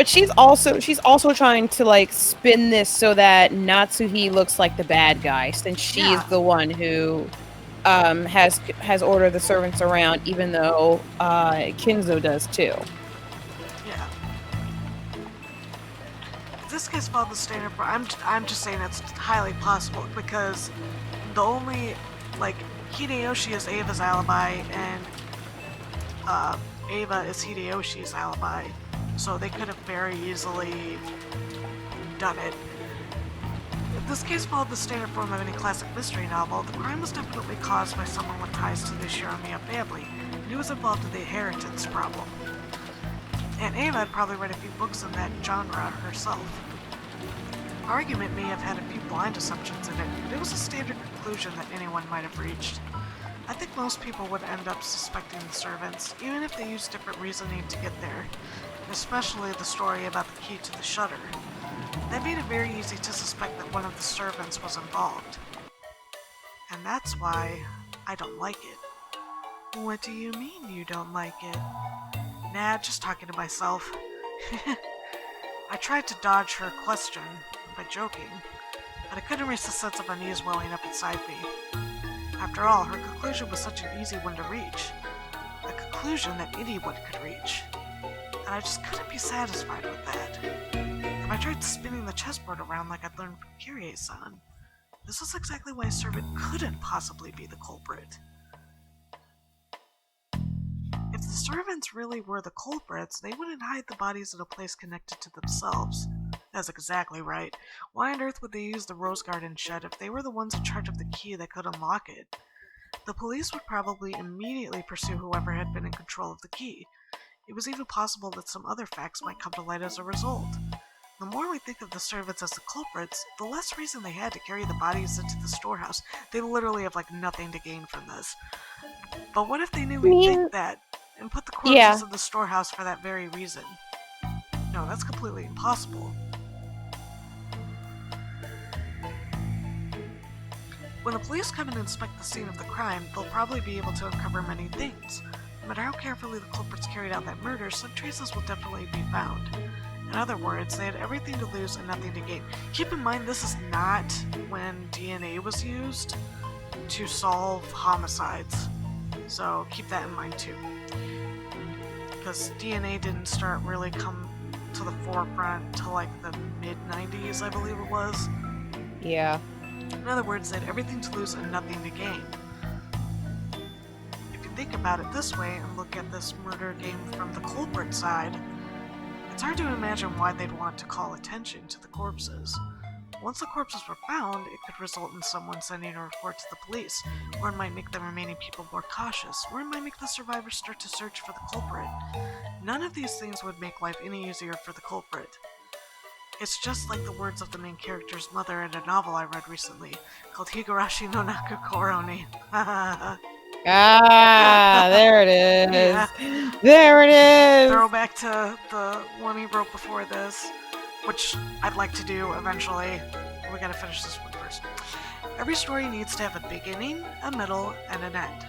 She's also trying to like spin this so that Natsuhi looks like the bad guy, since she's the one who has ordered the servants around, even though Kinzo does too. Yeah. If this case followed the standard, I'm just saying it's highly possible because the only Hideyoshi is Ava's alibi and Ava is Hideyoshi's alibi, so they could have very easily done it. If this case followed the standard form of any classic mystery novel, the crime was definitely caused by someone with ties to the Shiromiya family, and who was involved in the inheritance problem. And Ava had probably read a few books in that genre herself. The argument may have had a few blind assumptions in it, but it was a standard conclusion that anyone might have reached. I think most people would end up suspecting the servants, even if they used different reasoning to get there, especially the story about the key to the shutter. That made it very easy to suspect that one of the servants was involved. And that's why I don't like it. What do you mean you don't like it? Nah, just talking to myself. I tried to dodge her question by joking, but I couldn't reach the sense of unease welling up inside me. After all, her conclusion was such an easy one to reach. A conclusion that anyone could reach. And I just couldn't be satisfied with that. If I tried spinning the chessboard around like I'd learned from Kyrie-san, this was exactly why a servant couldn't possibly be the culprit. If the servants really were the culprits, they wouldn't hide the bodies in a place connected to themselves. That's exactly right. Why on earth would they use the Rose Garden shed if they were the ones in charge of the key that could unlock it? The police would probably immediately pursue whoever had been in control of the key. It was even possible that some other facts might come to light as a result. The more we think of the servants as the culprits, the less reason they had to carry the bodies into the storehouse. They literally have nothing to gain from this. But what if they knew we'd think that and put the corpses in the storehouse for that very reason? No, that's completely impossible. When the police come and inspect the scene of the crime, they'll probably be able to uncover many things. No matter how carefully the culprits carried out that murder, some traces will definitely be found. In other words, they had everything to lose and nothing to gain. Keep in mind, this is not when DNA was used to solve homicides. So keep that in mind too. Because DNA didn't start really come to the forefront till the mid-90s, I believe it was. Yeah. In other words, they had everything to lose and nothing to gain. If you think about it this way and look at this murder game from the culprit side, it's hard to imagine why they'd want to call attention to the corpses. Once the corpses were found, it could result in someone sending a report to the police, or it might make the remaining people more cautious, or it might make the survivors start to search for the culprit. None of these things would make life any easier for the culprit. It's just like the words of the main character's mother in a novel I read recently, called Higurashi no Naku Koro ni. There it is. Yeah. There it is. Throwback to the one he wrote before this, which I'd like to do eventually. We gotta finish this one first. Every story needs to have a beginning, a middle, and an end.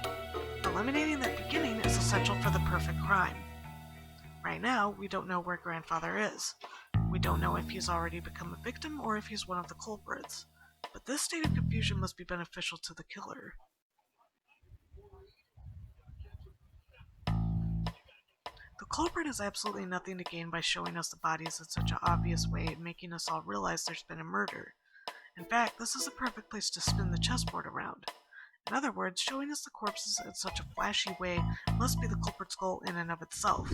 Eliminating that beginning is essential for the perfect crime. Right now, we don't know where Grandfather is. We don't know if he's already become a victim or if he's one of the culprits. But this state of confusion must be beneficial to the killer. The culprit has absolutely nothing to gain by showing us the bodies in such an obvious way and making us all realize there's been a murder. In fact, this is a perfect place to spin the chessboard around. In other words, showing us the corpses in such a flashy way must be the culprit's goal in and of itself.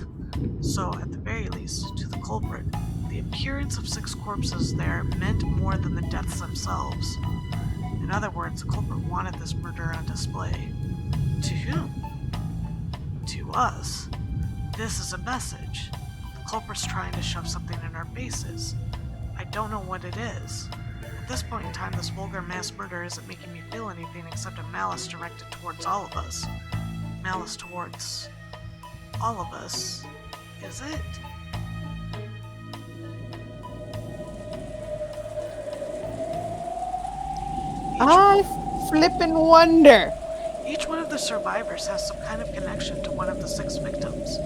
So, at the very least, to the culprit, the appearance of 6 corpses there meant more than the deaths themselves. In other words, the culprit wanted this murder on display. To whom? To us. This is a message. The culprit's trying to shove something in our faces. I don't know what it is. At this point in time, this vulgar mass murder isn't making me feel anything except a malice directed towards all of us. Malice towards all of us. Is it? I flippin' wonder. Each one of the survivors has some kind of connection to one of the 6 victims.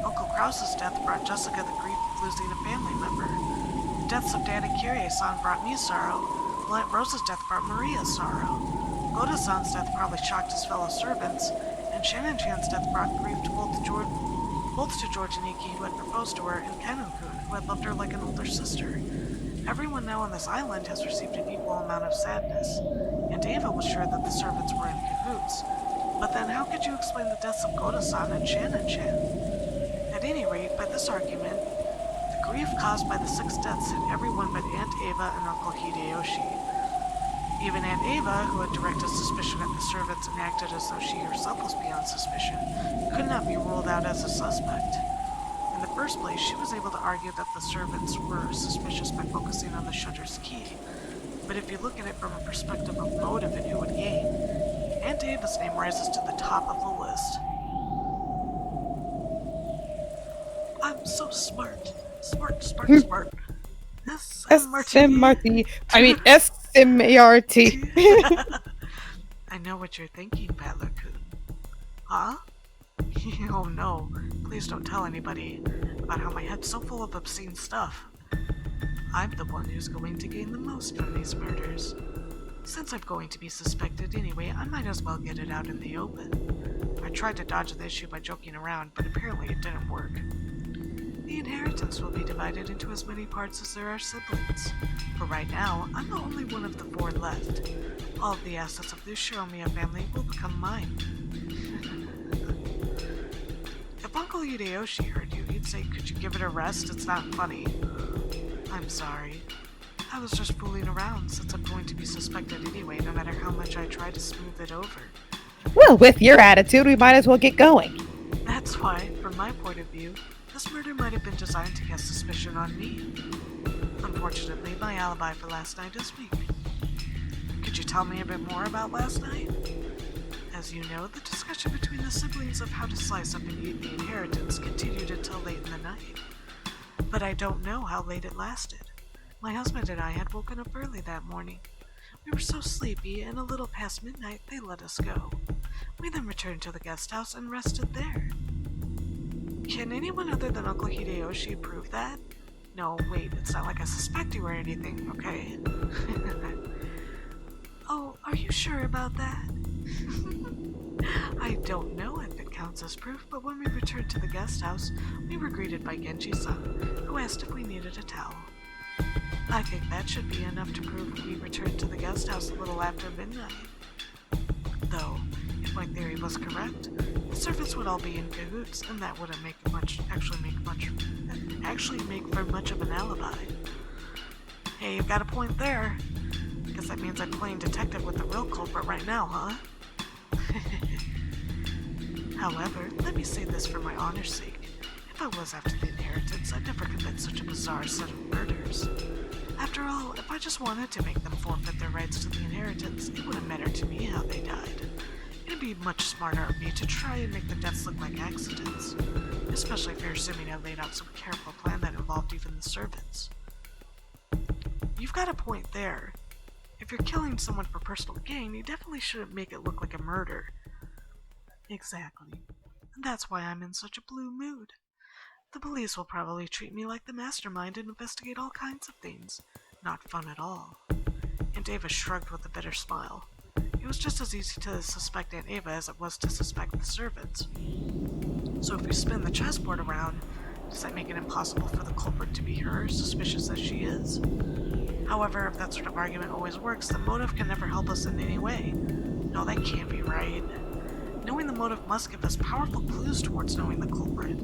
Uncle Krause's death brought Jessica the grief of losing a family member. The deaths of Dan and Kyrie-san brought me sorrow, while Aunt Rosa's death brought Maria sorrow. Goda-san's death probably shocked his fellow servants, and Shannon-chan's death brought grief to both to George and Iki, who had proposed to her, and Kennen-kun, who had loved her like an older sister. Everyone now on this island has received an equal amount of sadness, and Ava was sure that the servants were in cahoots. But then how could you explain the deaths of Goda-san and Shannon-chan? At any rate, by this argument, the grief caused by the 6 deaths hit everyone but Aunt Ava and Uncle Hideyoshi. Even Aunt Ava, who had directed suspicion at the servants and acted as though she herself was beyond suspicion, could not be ruled out as a suspect. In the first place, she was able to argue that the servants were suspicious by focusing on the shutter's key. But if you look at it from a perspective of motive and who would gain, Aunt Ava's name rises to the top of the list. I'm so smart. Smart. S-M-R-T. I mean, S-M-A-R-T. I know what you're thinking, Patler-kun. Huh? Oh no, please don't tell anybody about how my head's so full of obscene stuff. I'm the one who's going to gain the most from these murders. Since I'm going to be suspected anyway, I might as well get it out in the open. I tried to dodge the issue by joking around, but apparently it didn't work. The inheritance will be divided into as many parts as there are siblings. For right now, I'm the only one of the 4 left. All of the assets of the Shiromiya family will become mine. If Uncle Hideyoshi heard you, he'd say, "Could you give it a rest? It's not funny." I'm sorry. I was just fooling around since I'm going to be suspected anyway, no matter how much I try to smooth it over. Well, with your attitude, we might as well get going. That's why, from my point of view, this murder might have been designed to cast suspicion on me. Unfortunately, my alibi for last night is weak. Could you tell me a bit more about last night? As you know, the discussion between the siblings of how to slice up and eat the inheritance continued until late in the night. But I don't know how late it lasted. My husband and I had woken up early that morning. We were so sleepy, and a little past midnight they let us go. We then returned to the guest house and rested there. Can anyone other than Uncle Hideyoshi prove that? No, wait, it's not like I suspect you or anything, okay? Oh, are you sure about that? I don't know if it counts as proof, but when we returned to the guest house, we were greeted by Genji-san, who asked if we needed a towel. I think that should be enough to prove we returned to the guest house a little after midnight. Though, if my theory was correct, the servants would all be in cahoots, and that wouldn't actually make for much of an alibi. Hey, you've got a point there. Guess that means I'm playing detective with the real culprit right now, huh? However, let me say this for my honor's sake. If I was after the inheritance, I'd never commit such a bizarre set of murders. After all, if I just wanted to make them forfeit their rights to the inheritance, it wouldn't matter to me how they died. It'd be much smarter of me to try and make the deaths look like accidents, especially if you're assuming I laid out some careful plan that involved even the servants. You've got a point there. If you're killing someone for personal gain, you definitely shouldn't make it look like a murder. Exactly. And that's why I'm in such a blue mood. The police will probably treat me like the mastermind and investigate all kinds of things. Not fun at all. Aunt Ava shrugged with a bitter smile. It was just as easy to suspect Aunt Ava as it was to suspect the servants. So if we spin the chessboard around, does that make it impossible for the culprit to be her, suspicious as she is? However, if that sort of argument always works, the motive can never help us in any way. No, that can't be right. Knowing the motive must give us powerful clues towards knowing the culprit.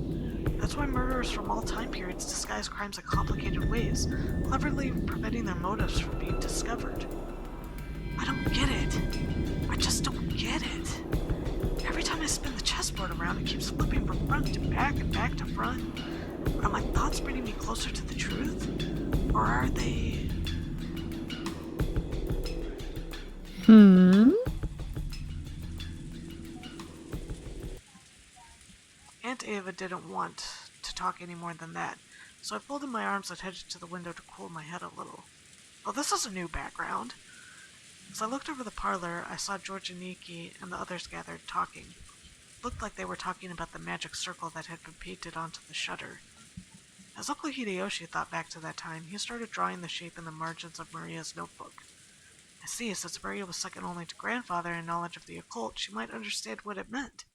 That's why murderers from all time periods disguise crimes in complicated ways, cleverly preventing their motives from being discovered. I don't get it. I just don't get it. Every time I spin the chessboard around, it keeps flipping from front to back and back to front. Are my thoughts bringing me closer to the truth? Or are they... Aunt Ava didn't want to talk any more than that, so I folded my arms and headed to the window to cool my head a little. Well, this is a new background. As I looked over the parlor, I saw George and Nikki and the others gathered talking. It looked like they were talking about the magic circle that had been painted onto the shutter. As Uncle Hideyoshi thought back to that time, he started drawing the shape in the margins of Maria's notebook. I see, since Maria was second only to grandfather in knowledge of the occult, she might understand what it meant.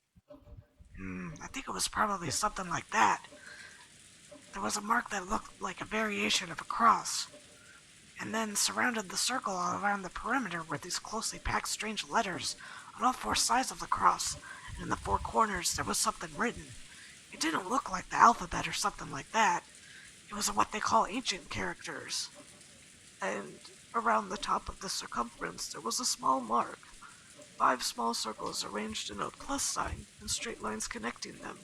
I think it was probably something like that. There was a mark that looked like a variation of a cross. And then surrounded the circle all around the perimeter were these closely packed strange letters on all four sides of the cross, and in the four corners there was something written. It didn't look like the alphabet or something like that. It was what they call ancient characters. And around the top of the circumference there was a small mark. 5 small circles arranged in a plus sign and straight lines connecting them.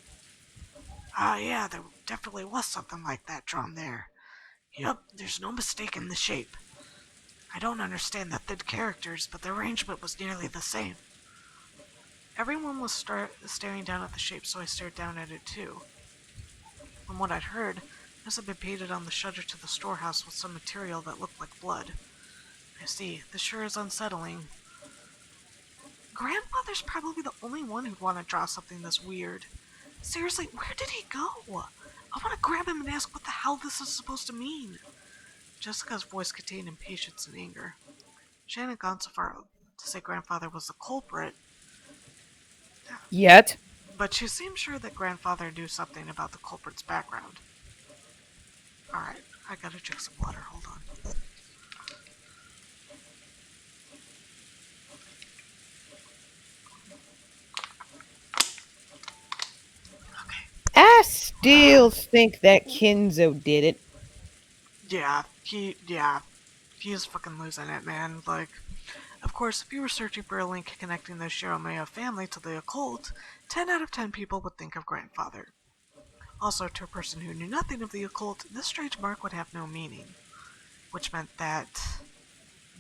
Ah, yeah, there definitely was something like that drawn there. Yup, there's no mistaking the shape. I don't understand the thin characters, but the arrangement was nearly the same. Everyone was staring down at the shape, so I stared down at it too. From what I'd heard, this had been painted on the shutter to the storehouse with some material that looked like blood. I see, this sure is unsettling. Grandfather's probably the only one who'd want to draw something this weird. Seriously, where did he go? I want to grab him and ask what the hell this is supposed to mean. Jessica's voice contained impatience and anger. She hadn't gone so far to say grandfather was the culprit, Yet. but she seemed sure that grandfather knew something about the culprit's background. Alright, I gotta drink some water, hold on. I still think that Kenzo did it. he is fucking losing it, man. Like, of course, if you were searching for a link connecting the Shiromeo family to the occult, 10 out of 10 people would think of grandfather. Also, to a person who knew nothing of the occult, this strange mark would have no meaning, which meant that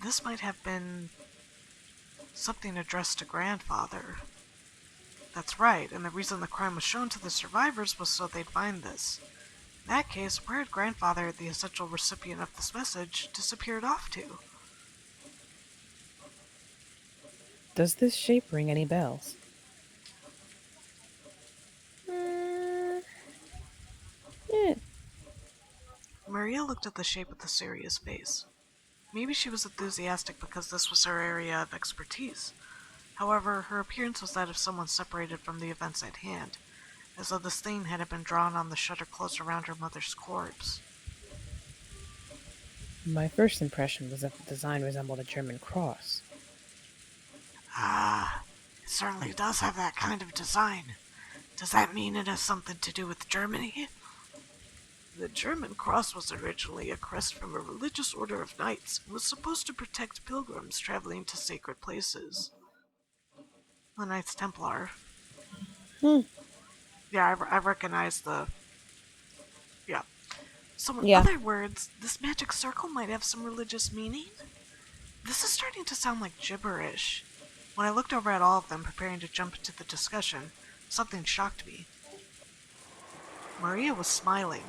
this might have been something addressed to grandfather. That's right, and the reason the crime was shown to the survivors was so they'd find this. In that case, where had grandfather, the essential recipient of this message, disappeared off to? Does this shape ring any bells? Yeah. Maria looked at the shape with a serious face. Maybe she was enthusiastic because this was her area of expertise. However, her appearance was that of someone separated from the events at hand, as though the stain had been drawn on the shutter close around her mother's corpse. My first impression was that the design resembled a German cross. Ah, it certainly does have that kind of design. Does that mean it has something to do with Germany? The German cross was originally a crest from a religious order of knights and was supposed to protect pilgrims traveling to sacred places. The Knights Templar. Yeah, I recognize the... Yeah. So in other words, this magic circle might have some religious meaning? This is starting to sound like gibberish. When I looked over at all of them preparing to jump into the discussion, something shocked me. Maria was smiling,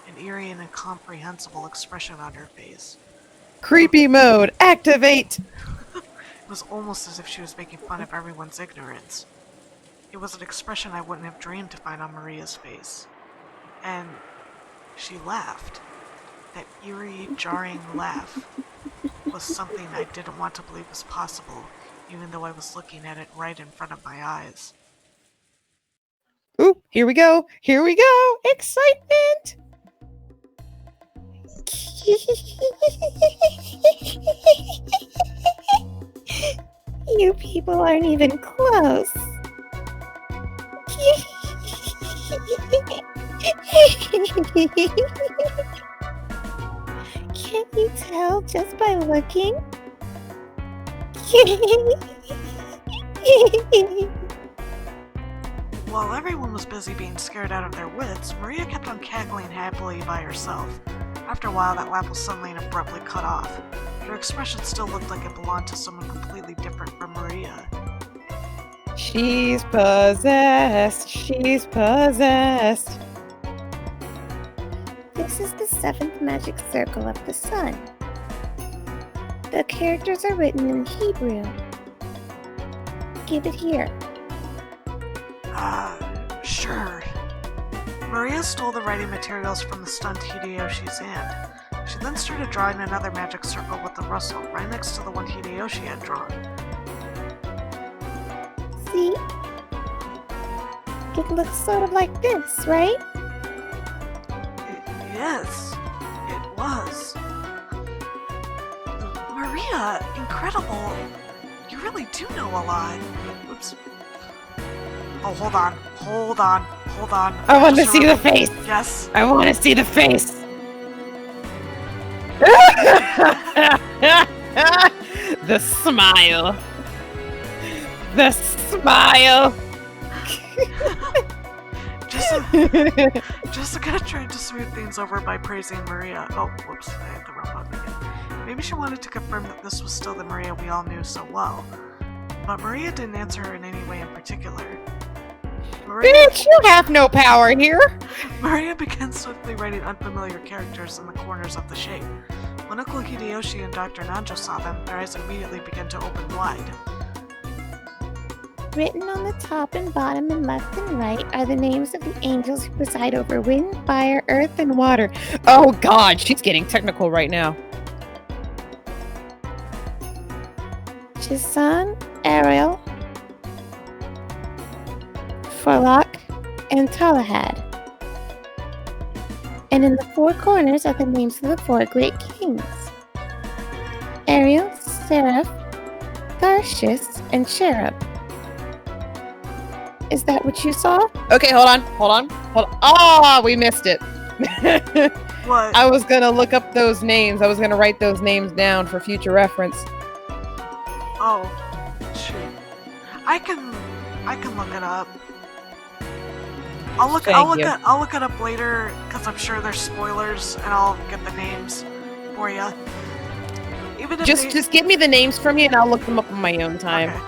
an eerie and incomprehensible expression on her face. Creepy mode, activate! It was almost as if she was making fun of everyone's ignorance. It was an expression I wouldn't have dreamed to find on Maria's face. And she laughed. That eerie, jarring laugh was something I didn't want to believe was possible, even though I was looking at it right in front of my eyes. Ooh, here we go! Here we go! Excitement! You people aren't even close. Can't you tell just by looking? While everyone was busy being scared out of their wits, Maria kept on cackling happily by herself. After a while, that laugh was suddenly and abruptly cut off. Her expression still looked like it belonged to someone completely different from Maria. She's possessed. She's possessed. This is the 7th magic circle of the sun. The characters are written in Hebrew. Give it here. Sure. Maria stole the writing materials from the stunned Hideyoshi's hand. She then started drawing another magic circle with the rustle, right next to the one Hideyoshi had drawn. See? It looks sort of like this, right? Yes, it was. Maria, incredible. You really do know a lot. Oops. Oh, hold on. I want to see the face. Yes. I want to see the face. The smile. The smile. Jessica tried to smooth things over by praising Maria. Oh, whoops, I hit the wrong button again. Maybe she wanted to confirm that this was still the Maria we all knew so well. But Maria didn't answer her in any way in particular. Bitch, you have no power here. Maria began swiftly writing unfamiliar characters in the corners of the shape. When Uncle Hideyoshi and Dr. Nanjo saw them, their eyes immediately began to open wide. Written on the top and bottom and left and right are the names of the angels who preside over wind, fire, earth, and water. Oh god, she's getting technical right now. Chisan, Ariel, Forlock, and Talahad. And in the 4 corners are the names of the 4 great kings. Ariel, Seraph, Tharshis, and Cherub. Is that what you saw? Okay, hold on. Ah, we missed it. What? I was gonna look up those names. I was gonna write those names down for future reference. Oh, shoot. I can look it up. I'll look it up later because I'm sure there's spoilers, and I'll get the names for you. Even if just give me the names from you, and I'll look them up on my own time. Okay.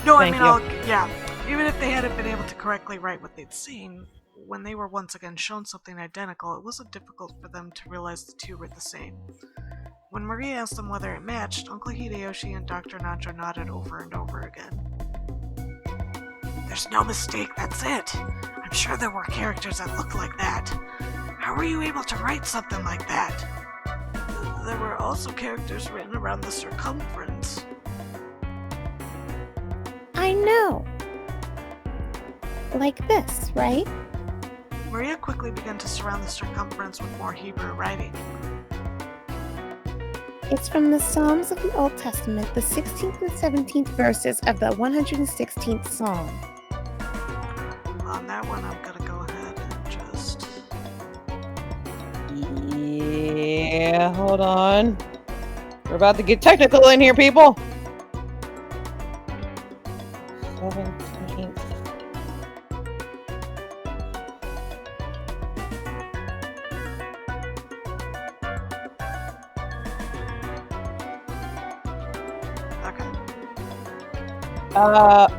No, Thank I you. mean, yeah. Even if they hadn't been able to correctly write what they'd seen, when they were once again shown something identical, it wasn't difficult for them to realize the two were the same. When Marie asked them whether it matched, Uncle Hideyoshi and Dr. Nacho nodded over and over again. There's no mistake, that's it. I'm sure there were characters that looked like that. How were you able to write something like that? There were also characters written around the circumference. I know. Like this, right? Maria quickly began to surround the circumference with more Hebrew writing. It's from the Psalms of the Old Testament, the 16th and 17th verses of the 116th Psalm. On that one, I'm gonna go ahead and just... Yeah, hold on. We're about to get technical in here, people. 17th. Okay.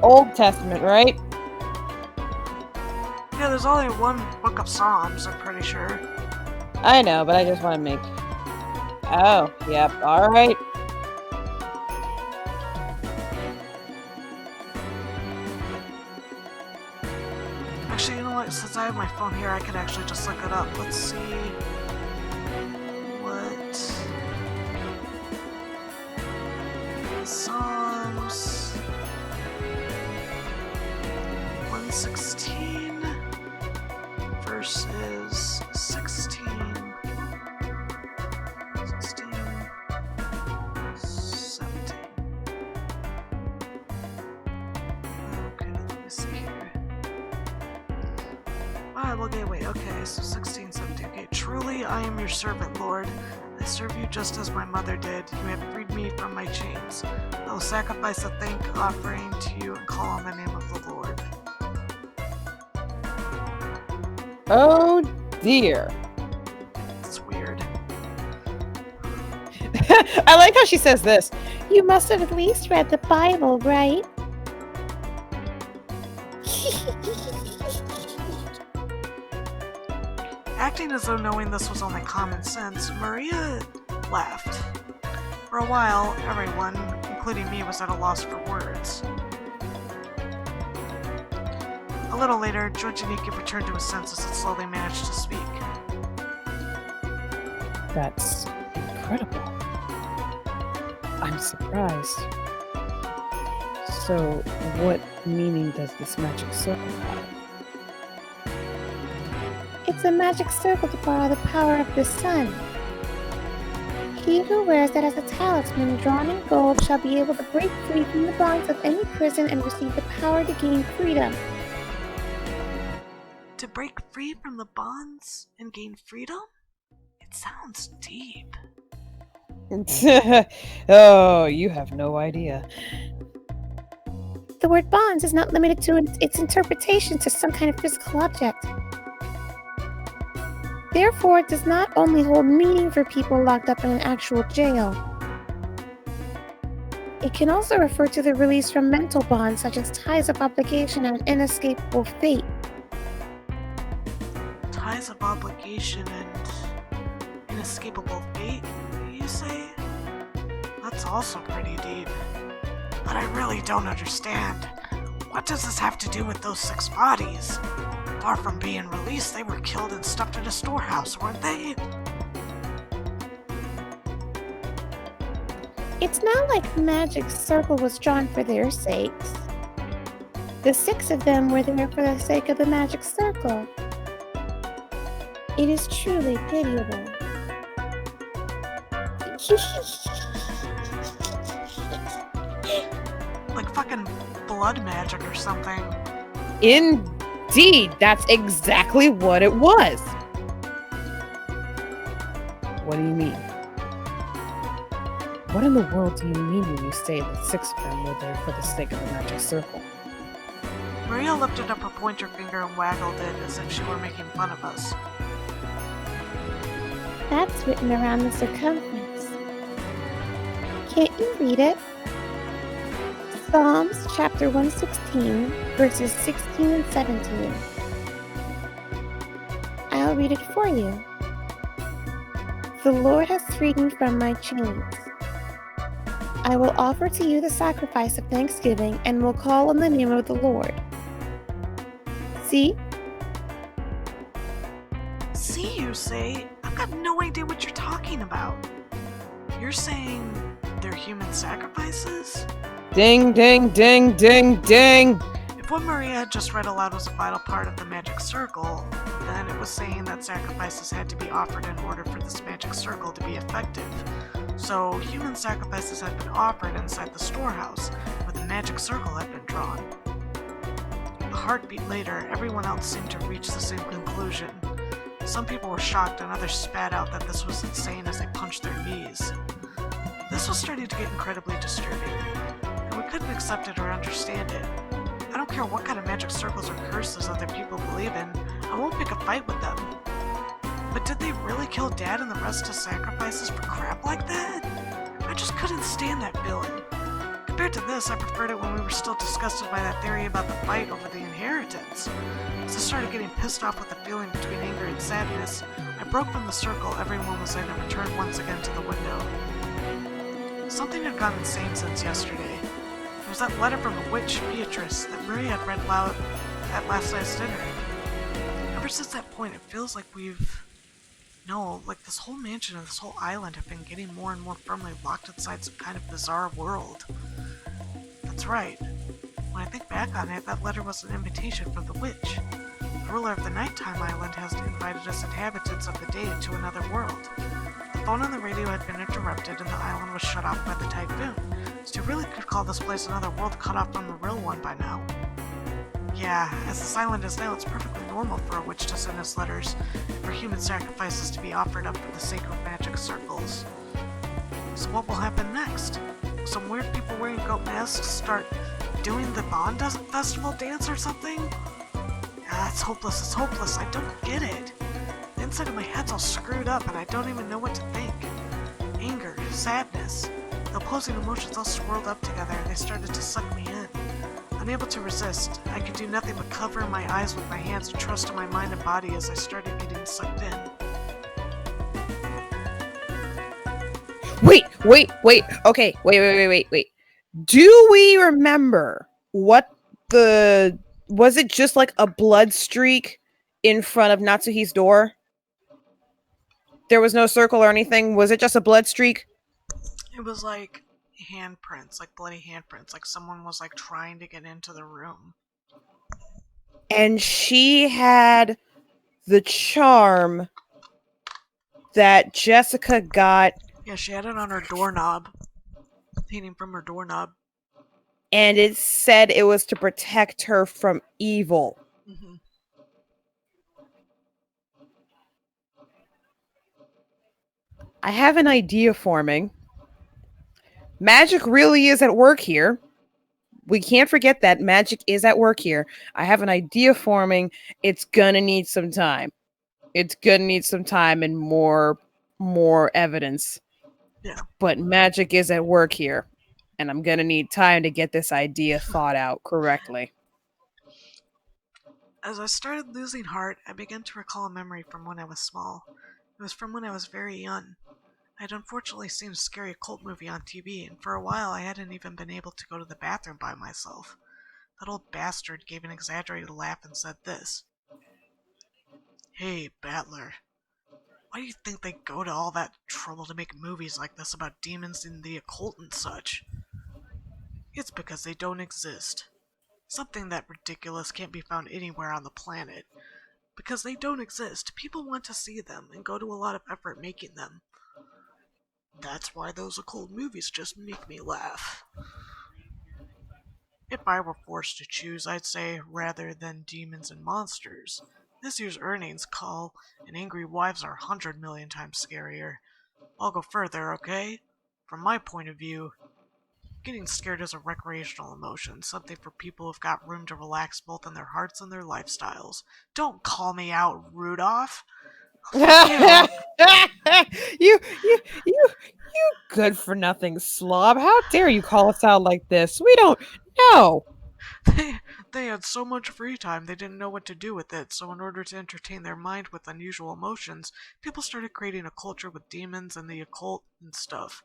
Old Testament, right? Yeah, there's only one book of Psalms, I'm pretty sure. I know, but I just want to make... Oh, yep, alright. Actually, you know what? Since I have my phone here, I can actually just look it up. Let's see... what... Psalms... 116 versus 16... 16... 17. Okay, let me see here. Bible Gateway, okay, so 16, 17. Okay, truly I am your servant, Lord. I serve you just as my mother did. You have freed me from my chains. I will sacrifice a thank offering to you and call on the name of the Lord. Oh, dear. It's weird. I like how she says this. You must have at least read the Bible, right? Acting as though knowing this was only common sense, Maria laughed. For a while, everyone, including me, was at a loss for words. A little later, Georgianiki returned to his senses and slowly managed to speak. That's incredible. I'm surprised. So, what meaning does this magic circle have? It's a magic circle to borrow the power of the sun. He who wears it as a talisman drawn in gold shall be able to break free from the bonds of any prison and receive the power to gain freedom. To break free from the bonds and gain freedom? It sounds deep. Oh, you have no idea. The word bonds is not limited to its interpretation to some kind of physical object. Therefore, it does not only hold meaning for people locked up in an actual jail. It can also refer to the release from mental bonds such as ties of obligation and inescapable fate. Ties of obligation and inescapable fate, you say? That's also pretty deep. But I really don't understand. What does this have to do with those 6 bodies? Far from being released, they were killed and stuffed in a storehouse, weren't they? It's not like the magic circle was drawn for their sakes. The 6 of them were there for the sake of the magic circle. It is truly pitiable. Like fucking blood magic or something. Indeed, that's exactly what it was. What do you mean? What in the world do you mean when you say that 6 of them were there for the sake of the magic circle? Maria lifted up her pointer finger and waggled it as if she were making fun of us. That's written around the circumference. Can't you read it? Psalms chapter 116, verses 16 and 17. I'll read it for you. The Lord has freed me from my chains. I will offer to you the sacrifice of thanksgiving and will call on the name of the Lord. See? See, you say? I've got no idea what you're talking about. You're saying they're human sacrifices? Ding, ding, ding, ding, ding! If what Maria had just read aloud was a vital part of the magic circle, then it was saying that sacrifices had to be offered in order for this magic circle to be effective. So, human sacrifices had been offered inside the storehouse, where the magic circle had been drawn. A heartbeat later, everyone else seemed to reach the same conclusion. Some people were shocked and others spat out that this was insane as they punched their knees. This was starting to get incredibly disturbing, and we couldn't accept it or understand it. I don't care what kind of magic circles or curses other people believe in, I won't pick a fight with them. But did they really kill Dad and the rest as sacrifices for crap like that? I just couldn't stand that feeling. Compared to this, I preferred it when we were still disgusted by that theory about the fight over the inheritance. As I started getting pissed off with the feeling between anger and sadness, I broke from the circle everyone was in and returned once again to the window. Something had gone insane since yesterday. It was that letter from the witch, Beatrice, that Maria had read loud at last night's dinner. Ever since that point, it feels like this whole mansion and this whole island have been getting more and more firmly locked inside some kind of bizarre world. That's right. When I think back on it, that letter was an invitation from the witch. The ruler of the nighttime island has invited us inhabitants of the day into another world. The phone and the radio had been interrupted and the island was shut off by the typhoon, so you really could call this place another world cut off from the real one by now. Yeah, as this island is now, it's perfectly normal for a witch to send us letters and for human sacrifices to be offered up for the sake of magic circles. So what will happen next? Will some weird people wearing goat masks start doing the Bond Festival dance or something? It's hopeless, I don't get it. The inside of my head's all screwed up and I don't even know what to think. Anger, sadness, the opposing emotions all swirled up together and they started to suck me in. Unable to resist, I could do nothing but cover my eyes with my hands and trust in my mind and body as I started getting sucked in. Wait. Okay, wait. Do we remember what was it just like a blood streak in front of Natsuhi's door? There was no circle or anything. Was it just a blood streak? It was like handprints, like bloody handprints, like someone was like trying to get into the room. And she had the charm that Jessica got. Yeah, she had it on her doorknob, hanging from her doorknob. And it said it was to protect her from evil. Mm-hmm. I have an idea forming. Magic really is at work here. We can't forget that magic is at work here. I have an idea forming. It's gonna need some time. It's gonna need some time and more evidence. Yeah. But magic is at work here. And I'm gonna need time to get this idea thought out correctly. As I started losing heart, I began to recall a memory from when I was small. It was from when I was very young. I had unfortunately seen a scary occult movie on TV, and for a while I hadn't even been able to go to the bathroom by myself. That old bastard gave an exaggerated laugh and said this. Hey, Battler. Why do you think they go to all that trouble to make movies like this about demons and the occult and such? It's because they don't exist. Something that ridiculous can't be found anywhere on the planet. Because they don't exist, people want to see them and go to a lot of effort making them. That's why those occult movies just make me laugh. If I were forced to choose, I'd say, rather than demons and monsters, this year's earnings call and angry wives are 100 million times scarier. I'll go further, okay? From my point of view, getting scared is a recreational emotion, something for people who've got room to relax both in their hearts and their lifestyles. Don't call me out, Rudolph. Fuck you. You good for nothing slob. How dare you call us out like this? We don't know. They, they had so much free time they didn't know what to do with it, so in order to entertain their mind with unusual emotions, people started creating a culture with demons and the occult and stuff.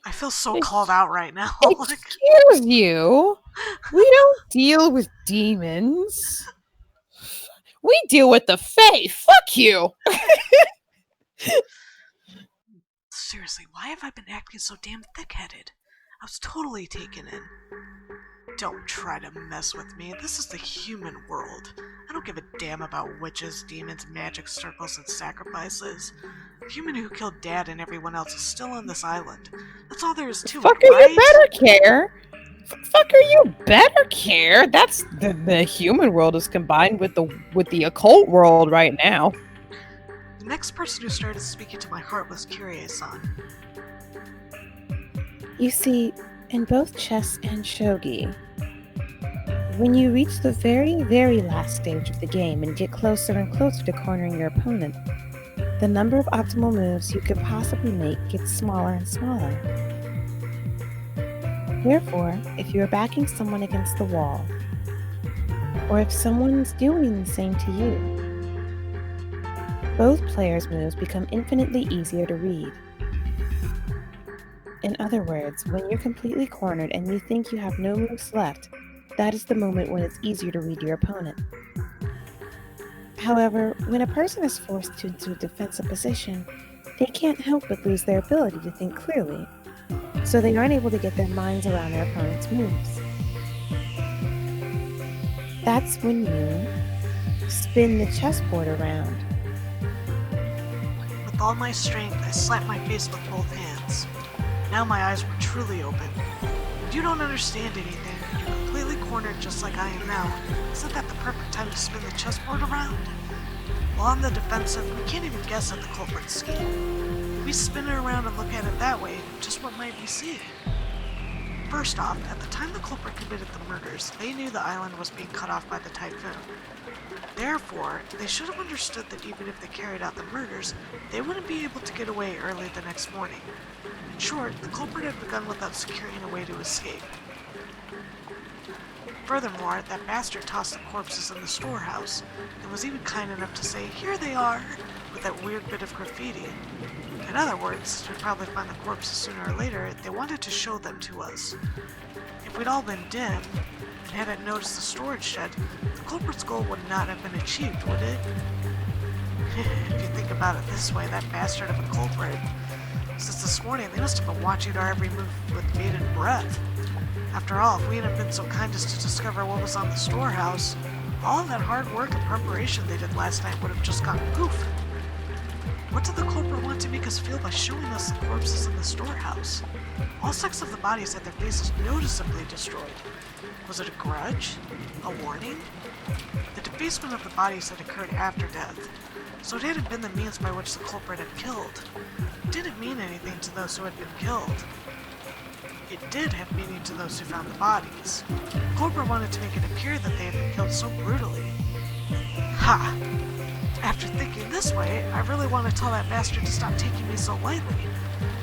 I feel so called out right now. Like, Excuse you. We don't deal with demons. We deal with the fae. Fuck you. seriously, why have I been acting so damn thick-headed? I was totally taken in. Don't try to mess with me. This is the human world. I don't give a damn about witches, demons, magic circles, and sacrifices. The human who killed Dad and everyone else is still on this island. That's all there is to Fucker, it, right? you better care. Fucker, you better care. That's the human world is combined with the occult world right now. The next person who started speaking to my heart was Kyrie-san. You see, in both chess and shogi, when you reach the very, very last stage of the game and get closer and closer to cornering your opponent, the number of optimal moves you could possibly make gets smaller and smaller. Therefore, if you are backing someone against the wall, or if someone's doing the same to you, both players' moves become infinitely easier to read. In other words, when you're completely cornered and you think you have no moves left, that is the moment when it's easier to read your opponent. However, when a person is forced into a defensive position, they can't help but lose their ability to think clearly, so they aren't able to get their minds around their opponent's moves. That's when you spin the chessboard around. With all my strength, I slapped my face with both hands. Now my eyes were truly open. When you don't understand anything, you're completely cornered just like I am now. Isn't that the perfect time to spin the chessboard around? While on the defensive, we can't even guess at the culprit's scheme. If we spin it around and look at it that way, just what might we see? First off, at the time the culprit committed the murders, they knew the island was being cut off by the typhoon. Therefore, they should have understood that even if they carried out the murders, they wouldn't be able to get away early the next morning. In short, the culprit had begun without securing a way to escape. Furthermore, that bastard tossed the corpses in the storehouse, and was even kind enough to say, "Here they are," with that weird bit of graffiti. In other words, we'd probably find the corpses sooner or later, they wanted to show them to us. If we'd all been dim, and hadn't noticed the storage shed, the culprit's goal would not have been achieved, would it? If you think about it this way, that bastard of a culprit. Since this morning, they must have been watching our every move with bated breath. After all, if we hadn't been so kind as to discover what was on the storehouse, all of that hard work and preparation they did last night would have just gone poof. What did the culprit want to make us feel by showing us the corpses in the storehouse? All six of the bodies had their faces noticeably destroyed. Was it a grudge? A warning? The defacement of the bodies had occurred after death, so it hadn't been the means by which the culprit had killed. It didn't mean anything to those who had been killed. It did have meaning to those who found the bodies. The culprit wanted to make it appear that they had been killed so brutally. Ha! After thinking this way, I really want to tell that bastard to stop taking me so lightly.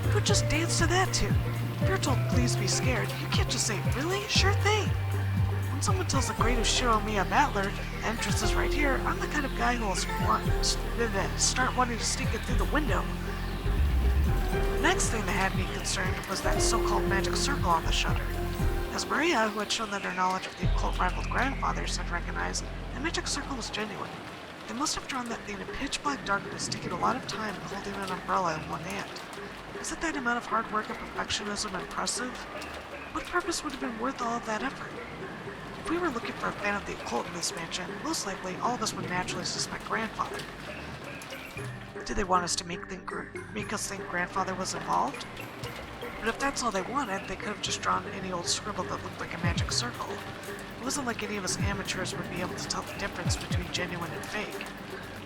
He would just dance to that tune. If you're told please be scared, you can't just say, "Really? Sure thing." When someone tells the greatest Shiro-Miya battler, "The entrance is right here," I'm the kind of guy who will start wanting to sneak it through the window. The next thing that had me concerned was that so-called magic circle on the shutter. As Maria, who had shown that her knowledge of the occult rivaled grandfathers, had recognized, the magic circle was genuine. They must have drawn that thing in pitch-black darkness, taking a lot of time and holding an umbrella in one hand. Isn't that amount of hard work and perfectionism impressive? What purpose would have been worth all of that effort? If we were looking for a fan of the occult in this mansion, most likely all of us would naturally suspect Grandfather. Did they want us to make us think Grandfather was involved? But if that's all they wanted, they could have just drawn any old scribble that looked like a magic circle. It wasn't like any of us amateurs would be able to tell the difference between genuine and fake.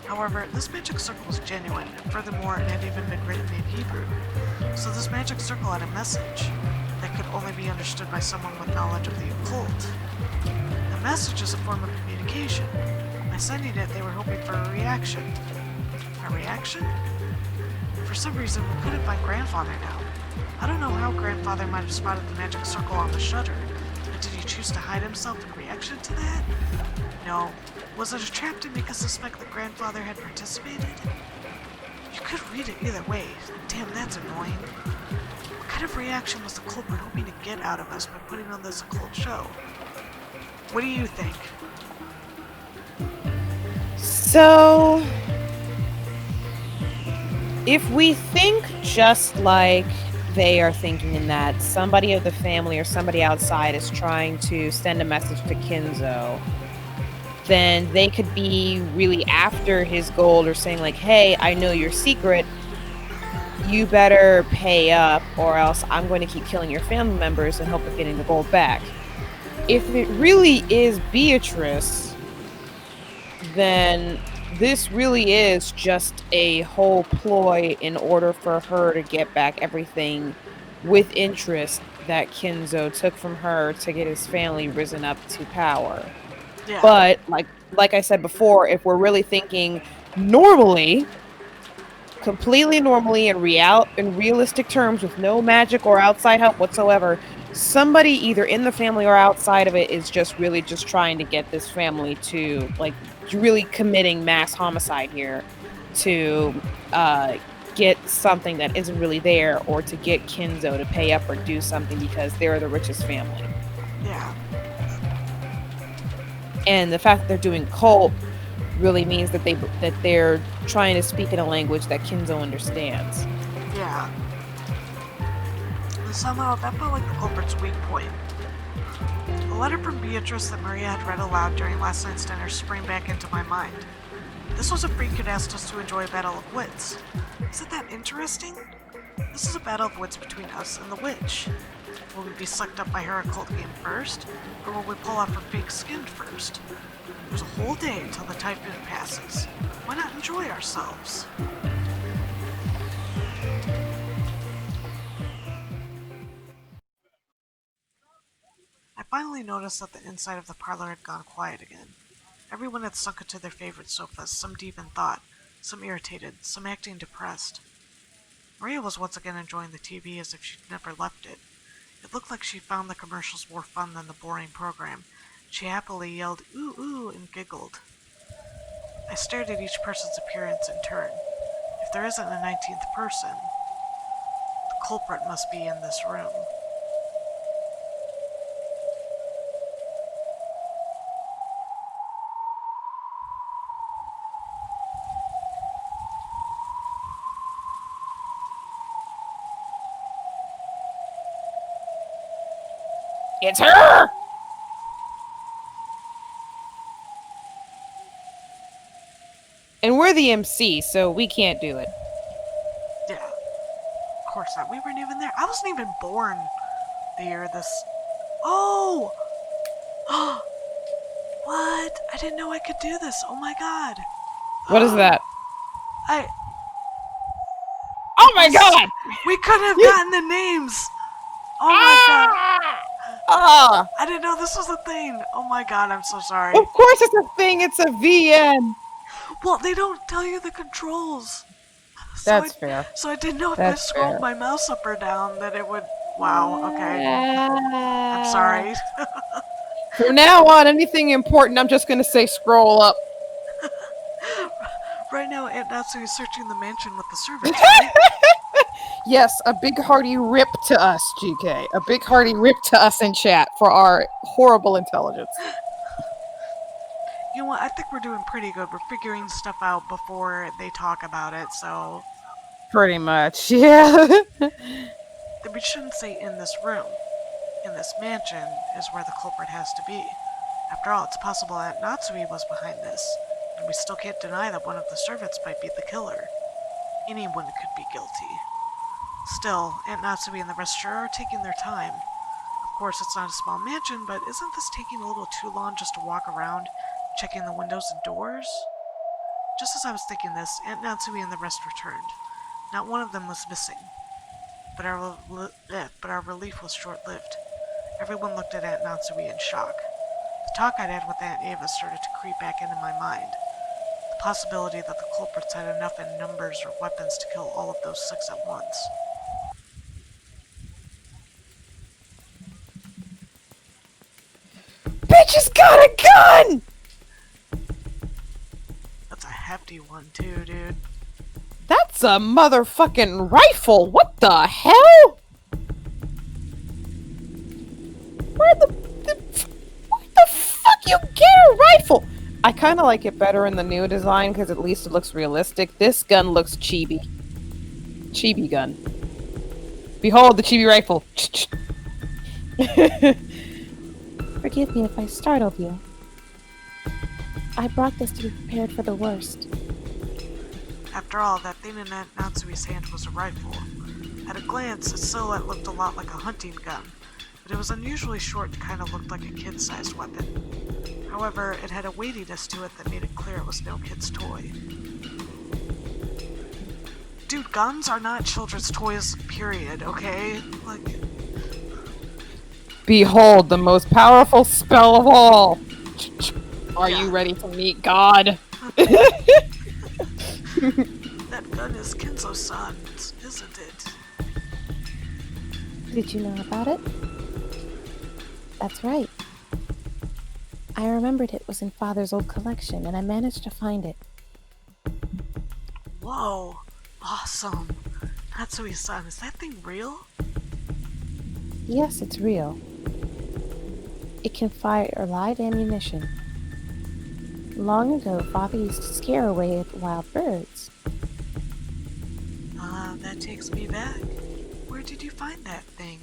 However, this magic circle was genuine, and furthermore, it had even been written in Hebrew. So this magic circle had a message that could only be understood by someone with knowledge of the occult. A message is a form of communication. By sending it, they were hoping for a reaction. A reaction? For some reason, we couldn't find Grandfather now. I don't know how Grandfather might have spotted the magic circle on the shutter, but did he choose to hide himself in reaction to that? No. Was it a trap to make us suspect that Grandfather had participated? You could read it either way. Damn, that's annoying. What kind of reaction was the culprit hoping to get out of us by putting on this occult show? What do you think? So, if we think just like they are thinking in that somebody of the family or somebody outside is trying to send a message to Kinzo, then they could be really after his gold or saying like, hey, I know your secret. You better pay up or else I'm going to keep killing your family members in hope of getting the gold back. If it really is Beatrice, then this really is just a whole ploy in order for her to get back everything with interest that Kinzo took from her to get his family risen up to power. Yeah. But like I said before, if we're really thinking normally, completely normally in realistic terms with no magic or outside help whatsoever, somebody either in the family or outside of it is just really just trying to get this family to like really committing mass homicide here to get something that isn't really there or to get Kinzo to pay up or do something because they're the richest family. Yeah. And the fact that they're doing cult really means that they're trying to speak in a language that Kinzo understands. Yeah. And somehow that felt like the culprit's weak point. A letter from Beatrice that Maria had read aloud during last night's dinner sprang back into my mind. This was a freak who'd asked us to enjoy a battle of wits. Isn't that interesting? This is a battle of wits between us and the witch. Will we be sucked up by her occult game first, or will we pull off her fake skin first? There's a whole day until the typhoon passes. Why not enjoy ourselves? I finally noticed that the inside of the parlor had gone quiet again. Everyone had sunk into their favorite sofas, some deep in thought, some irritated, some acting depressed. Maria was once again enjoying the TV as if she'd never left it. It looked like she found the commercials more fun than the boring program. She happily yelled, ooh, ooh, and giggled. I stared at each person's appearance in turn. If there isn't a 19th person, the culprit must be in this room. It's her! And we're the MC, so we can't do it. Yeah, of course not. We weren't even there. I wasn't even born the year this. Oh! What? I didn't know I could do this. Oh my god. What is that? I. Oh It my was. god! We couldn't have gotten the names. Oh my god. Ah! I didn't know this was a thing. Oh my god, I'm so sorry. Of course it's a thing, it's a VN. Well, they don't tell you the controls. That's fair. So I didn't know if I That's scrolled fair. my mouse up or down that it would. Wow, okay. I'm sorry. From now on, anything important, I'm just gonna say scroll up. Right now, Aunt Natsu is searching the mansion with the servants, right? Yes, a big hearty rip to us, GK. A big hearty rip to us in chat for our horrible intelligence. You know what? I think we're doing pretty good. We're figuring stuff out before they talk about it, so. Pretty much, yeah. We shouldn't say in this room. In this mansion is where the culprit has to be. After all, it's possible that Natsui was behind this, and we still can't deny that one of the servants might be the killer. Anyone could be guilty. Still, Aunt Natsui and the rest sure are taking their time. Of course, it's not a small mansion, but isn't this taking a little too long just to walk around, checking the windows and doors? Just as I was thinking this, Aunt Natsui and the rest returned. Not one of them was missing. But our relief was short-lived. Everyone looked at Aunt Natsui in shock. The talk I'd had with Aunt Ava started to creep back into my mind. The possibility that the culprits had enough in numbers or weapons to kill all of those 6 at once. Bitch has got a gun! That's a hefty one, too, dude. That's a motherfucking rifle! What the hell? Where the fuck you get a rifle? I kind of like it better in the new design because at least it looks realistic. This gun looks chibi. Chibi gun. Behold the chibi rifle. Forgive me if I startled you. I brought this to be prepared for the worst. After all, that thing in Aunt Natsui's hand was a rifle. At a glance, its silhouette looked a lot like a hunting gun, but it was unusually short and kind of looked like a kid-sized weapon. However, it had a weightiness to it that made it clear it was no kid's toy. Dude, guns are not children's toys, period, okay? Like... Behold the most powerful spell of all. Are you ready to meet God? That gun is Kenzo-san's, isn't it? Did you know about it? That's right. I remembered it was in Father's old collection, and I managed to find it. Whoa, awesome. Natsui-san, is that thing real? Yes, it's real. It can fire live ammunition. Long ago, Father used to scare away wild birds. That takes me back. Where did you find that thing?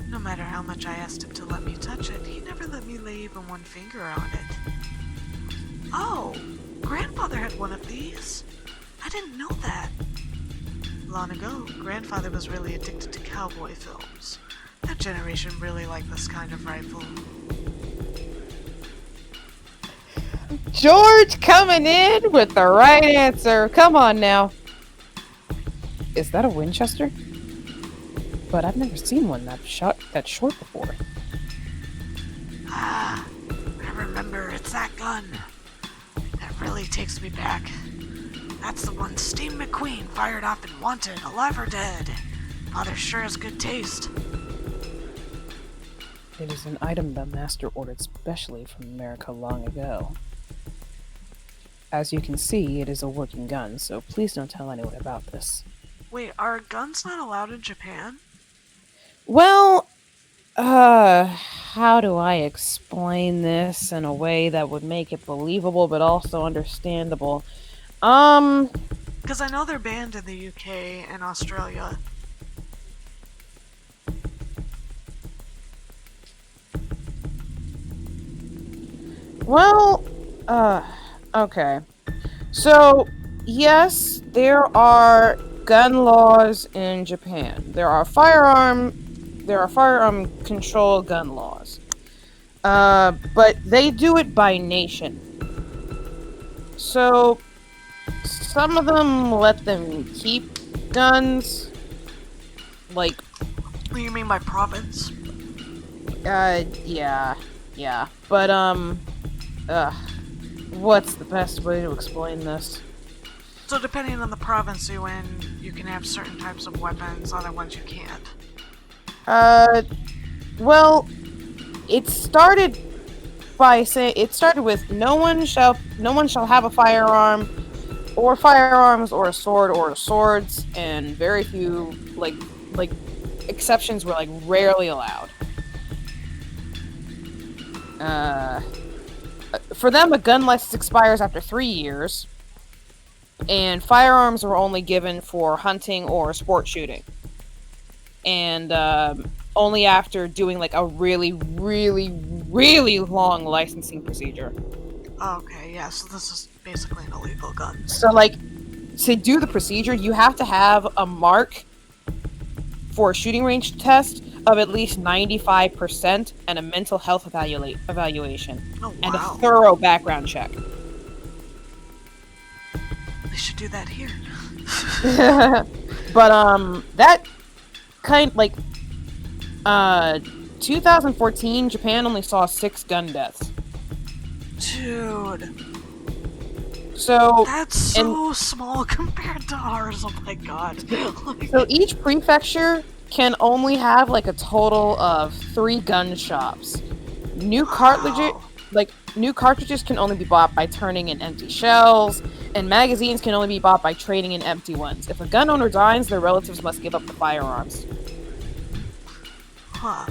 No matter how much I asked him to let me touch it, he never let me lay even one finger on it. Oh, Grandfather had one of these. I didn't know that. Long ago, Grandfather was really addicted to cowboy films. That generation really liked this kind of rifle. George coming in with the right answer. Come on now. Is that a Winchester? But I've never seen one that short before. I remember, it's that gun. That really takes me back. That's the one Steve McQueen fired off in Wanted, Alive or Dead. Father sure has good taste. It is an item the Master ordered specially from America long ago. As you can see, it is a working gun, so please don't tell anyone about this. Wait, are guns not allowed in Japan? Well, how do I explain this in a way that would make it believable but also understandable? Because I know they're banned in the UK and Australia. Well, okay. So, yes, there are gun laws in Japan. There are firearm control gun laws. But they do it by nation. So, some of them let them keep guns. Like, What do you mean by province? yeah. But, what's the best way to explain this? So depending on the province you're in, you can have certain types of weapons, other ones you can't. Well, it started with no one shall have a firearm, or firearms, or a sword, or swords, and very few like exceptions were like rarely allowed. For them, a gun license expires after 3 years, and firearms were only given for hunting or sport shooting. And only after doing like a really, really, really long licensing procedure. Okay, yeah, so this is basically an illegal gun. So like, to do the procedure, you have to have a mark for a shooting range test of at least 95% and a mental health evaluation. Oh, wow. And a thorough background check. They should do that here. But that kind like 2014 Japan only saw 6 gun deaths. Dude. So That's so small compared to ours. Oh my god. So each prefecture can only have like a total of 3 gun shops. New cartridges can only be bought by turning in empty shells, and magazines can only be bought by trading in empty ones. If a gun owner dies, their relatives must give up the firearms. Huh.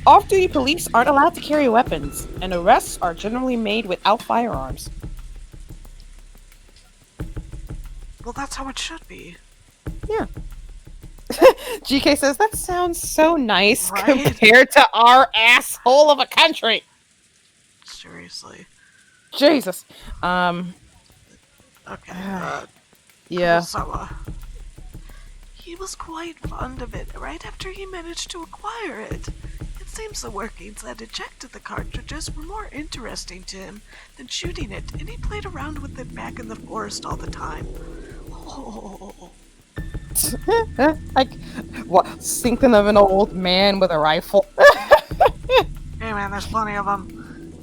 Off-duty police aren't allowed to carry weapons, and arrests are generally made without firearms. Well, that's how it should be. Yeah. GK says, that sounds so nice Right? compared to our asshole of a country. Seriously. Jesus. Okay. Yeah. Kurosawa. He was quite fond of it right after he managed to acquire it. It seems the workings that ejected the cartridges were more interesting to him than shooting it, and he played around with it back in the forest all the time. Oh. Like, what? Thinking of an old man with a rifle. Hey man, there's plenty of them.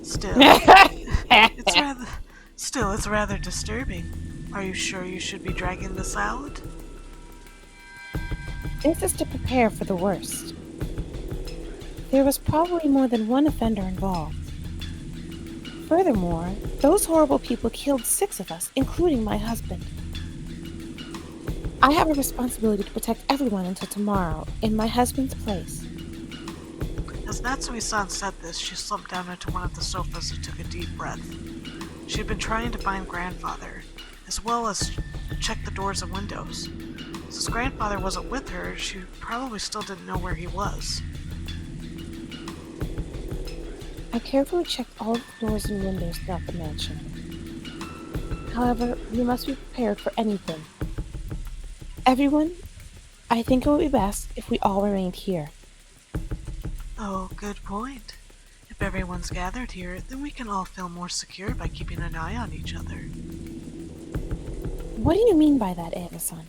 Still, it's rather disturbing. Are you sure you should be dragging this out? This is to prepare for the worst. There was probably more than one offender involved. Furthermore, those horrible people killed 6 of us, including my husband. I have a responsibility to protect everyone until tomorrow, in my husband's place. As Natsui-san said this, she slumped down into one of the sofas and took a deep breath. She had been trying to find grandfather, as well as check the doors and windows. Since grandfather wasn't with her, she probably still didn't know where he was. I carefully checked all of the doors and windows throughout the mansion. However, we must be prepared for anything. Everyone, I think it would be best if we all remained here. Oh, good point. If everyone's gathered here, then we can all feel more secure by keeping an eye on each other. What do you mean by that, Eva-san?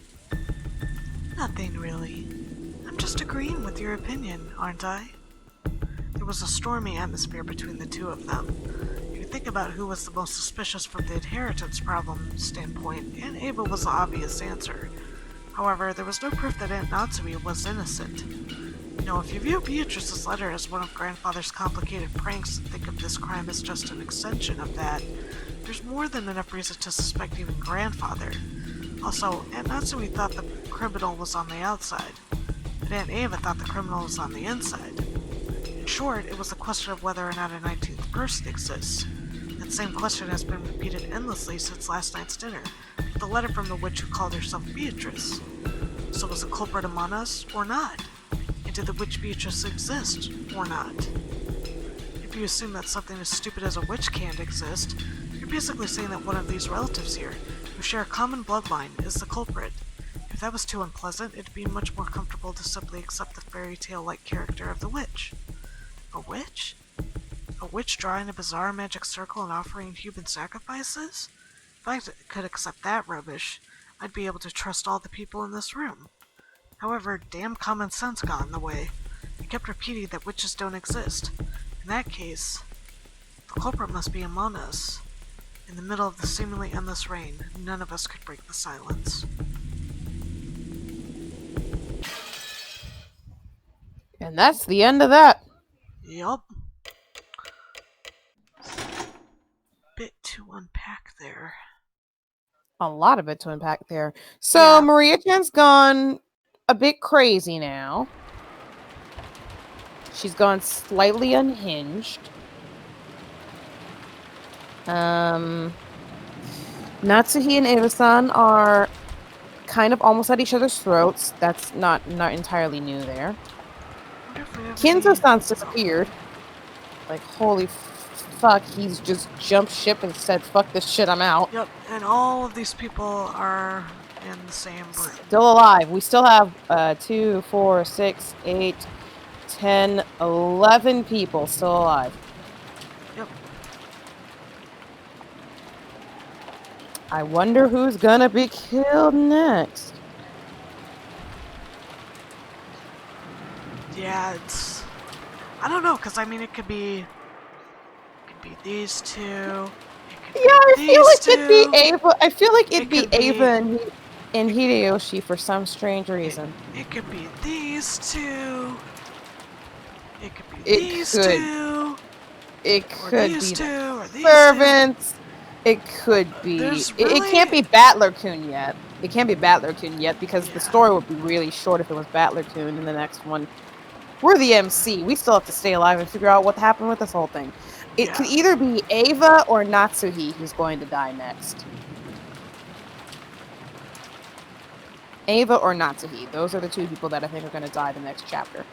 Nothing really. I'm just agreeing with your opinion, aren't I? There was a stormy atmosphere between the two of them. If you think about who was the most suspicious from the inheritance problem standpoint, Aunt Ava was the obvious answer. However, there was no proof that Aunt Natsui was innocent. You know, if you view Beatrice's letter as one of Grandfather's complicated pranks and think of this crime as just an extension of that, there's more than enough reason to suspect even Grandfather. Also, Aunt Natsui thought the criminal was on the outside, but Aunt Ava thought the criminal was on the inside. In short, it was a question of whether or not a 19th person exists. That same question has been repeated endlessly since last night's dinner, with the letter from the witch who called herself Beatrice. So was the culprit among us, or not? And did the witch Beatrice exist, or not? If you assume that something as stupid as a witch can't exist, you're basically saying that one of these relatives here, who share a common bloodline, is the culprit. If that was too unpleasant, it'd be much more comfortable to simply accept the fairy tale-like character of the witch. A witch? A witch drawing a bizarre magic circle and offering human sacrifices? If I could accept that rubbish, I'd be able to trust all the people in this room. However, damn common sense got in the way. I kept repeating that witches don't exist. In that case, the culprit must be among us. In the middle of the seemingly endless rain, none of us could break the silence. And that's the end of that. Yup. Bit to unpack there. A lot of it to unpack there. So Yeah. Maria Chan's gone a bit crazy now. She's gone slightly unhinged. Natsuhi and Eva-san are kind of almost at each other's throats. That's not entirely new there. Kinzo-san's disappeared. Like, holy fuck, he's just jumped ship and said, fuck this shit, I'm out. Yep, and all of these people are in the same room. Still alive. We still have 2, 4, 6, 8, 10, 11 people still alive. Yep. I wonder who's gonna be killed next. Yeah, it's. I don't know, because I mean, it could be these two. It could Yeah, be I feel these like it'd be two. Ava. I feel like it'd It be could Ava be. and Hideyoshi for some strange reason. It could be these two. It could be It these could. two. It Or could these be the two. Or these two. servants. It could be. There's It can't really. be Battler-kun yet. It can't be Battler-kun yet because the Yeah. story would be really short if it was Battler-kun in the next one. We're the MC. We still have to stay alive and figure out what happened with this whole thing. It could Yeah. either be Ava or Natsuhi who's going to die next. Ava or Natsuhi. Those are the two people that I think are going to die the next chapter.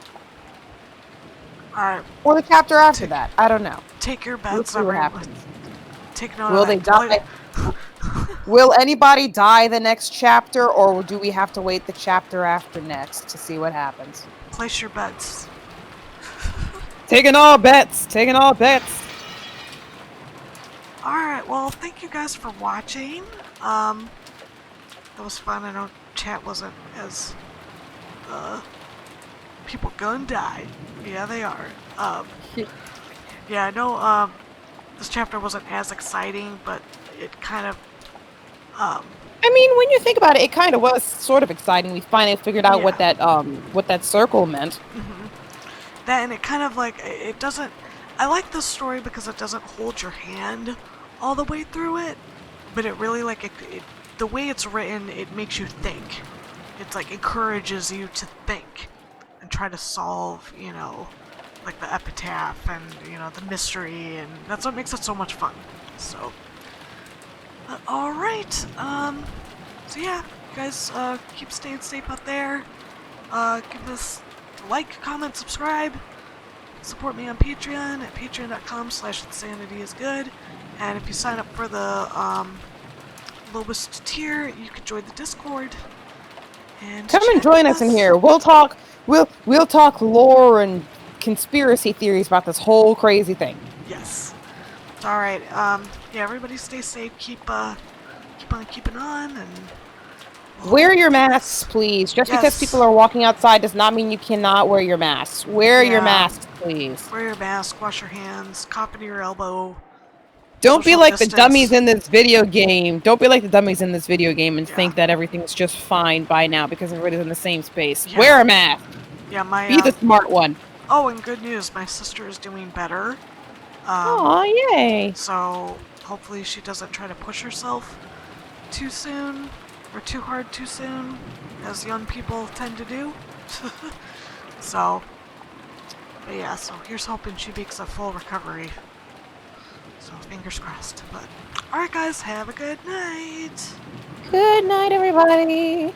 Alright. Or the chapter after that. I don't know. Take your We'll bets, see what everyone. happens. Take note Will of they that. die? Will anybody die the next chapter, or do we have to wait the chapter after next to see what happens? Place your bets. Taking all bets. Taking all bets. Alright, well, thank you guys for watching. That was fun. I know chat wasn't as, people gonna die. Yeah, they are. Yeah, I know, this chapter wasn't as exciting, but it kind of, I mean, when you think about it, it kind of was sort of exciting. We finally figured out what Yeah. that circle meant. that, and it kind of like, it doesn't, I like this story because it doesn't hold your hand all the way through it, but it really, like, the way it's written, it makes you think. It's like encourages you to think and try to solve, you know, like the epitaph and, you know, the mystery, and that's what makes it so much fun. So, alright, so yeah, you guys, keep staying safe out there. Give us a like, comment, subscribe. Support me on Patreon at patreon.com/insanityisgood. And if you sign up for the, lowest tier, you can join the Discord. And Come and chat join with us in here. We'll talk. We'll talk lore and conspiracy theories about this whole crazy thing. Yes. Alright, yeah, everybody stay safe, keep on keeping on, and Wear your masks, please. Just because Yes. people are walking outside does not mean you cannot wear your masks. Wear your Yeah. masks, please. Wear your mask, wash your hands, cough into your elbow. Don't be social like distance. the dummies in this video game. Don't be like the dummies in this video game and Yeah. think that everything's just fine by now because everybody's in the same space. Yeah. Wear a mask. Yeah, my, Be the smart one. Oh, and good news, my sister is doing better. Aw, yay. So hopefully she doesn't try to push herself too soon or too hard too soon, as young people tend to do. So, but yeah, so here's hoping she makes a full recovery. So fingers crossed. But alright guys, have a good night. Good night, everybody.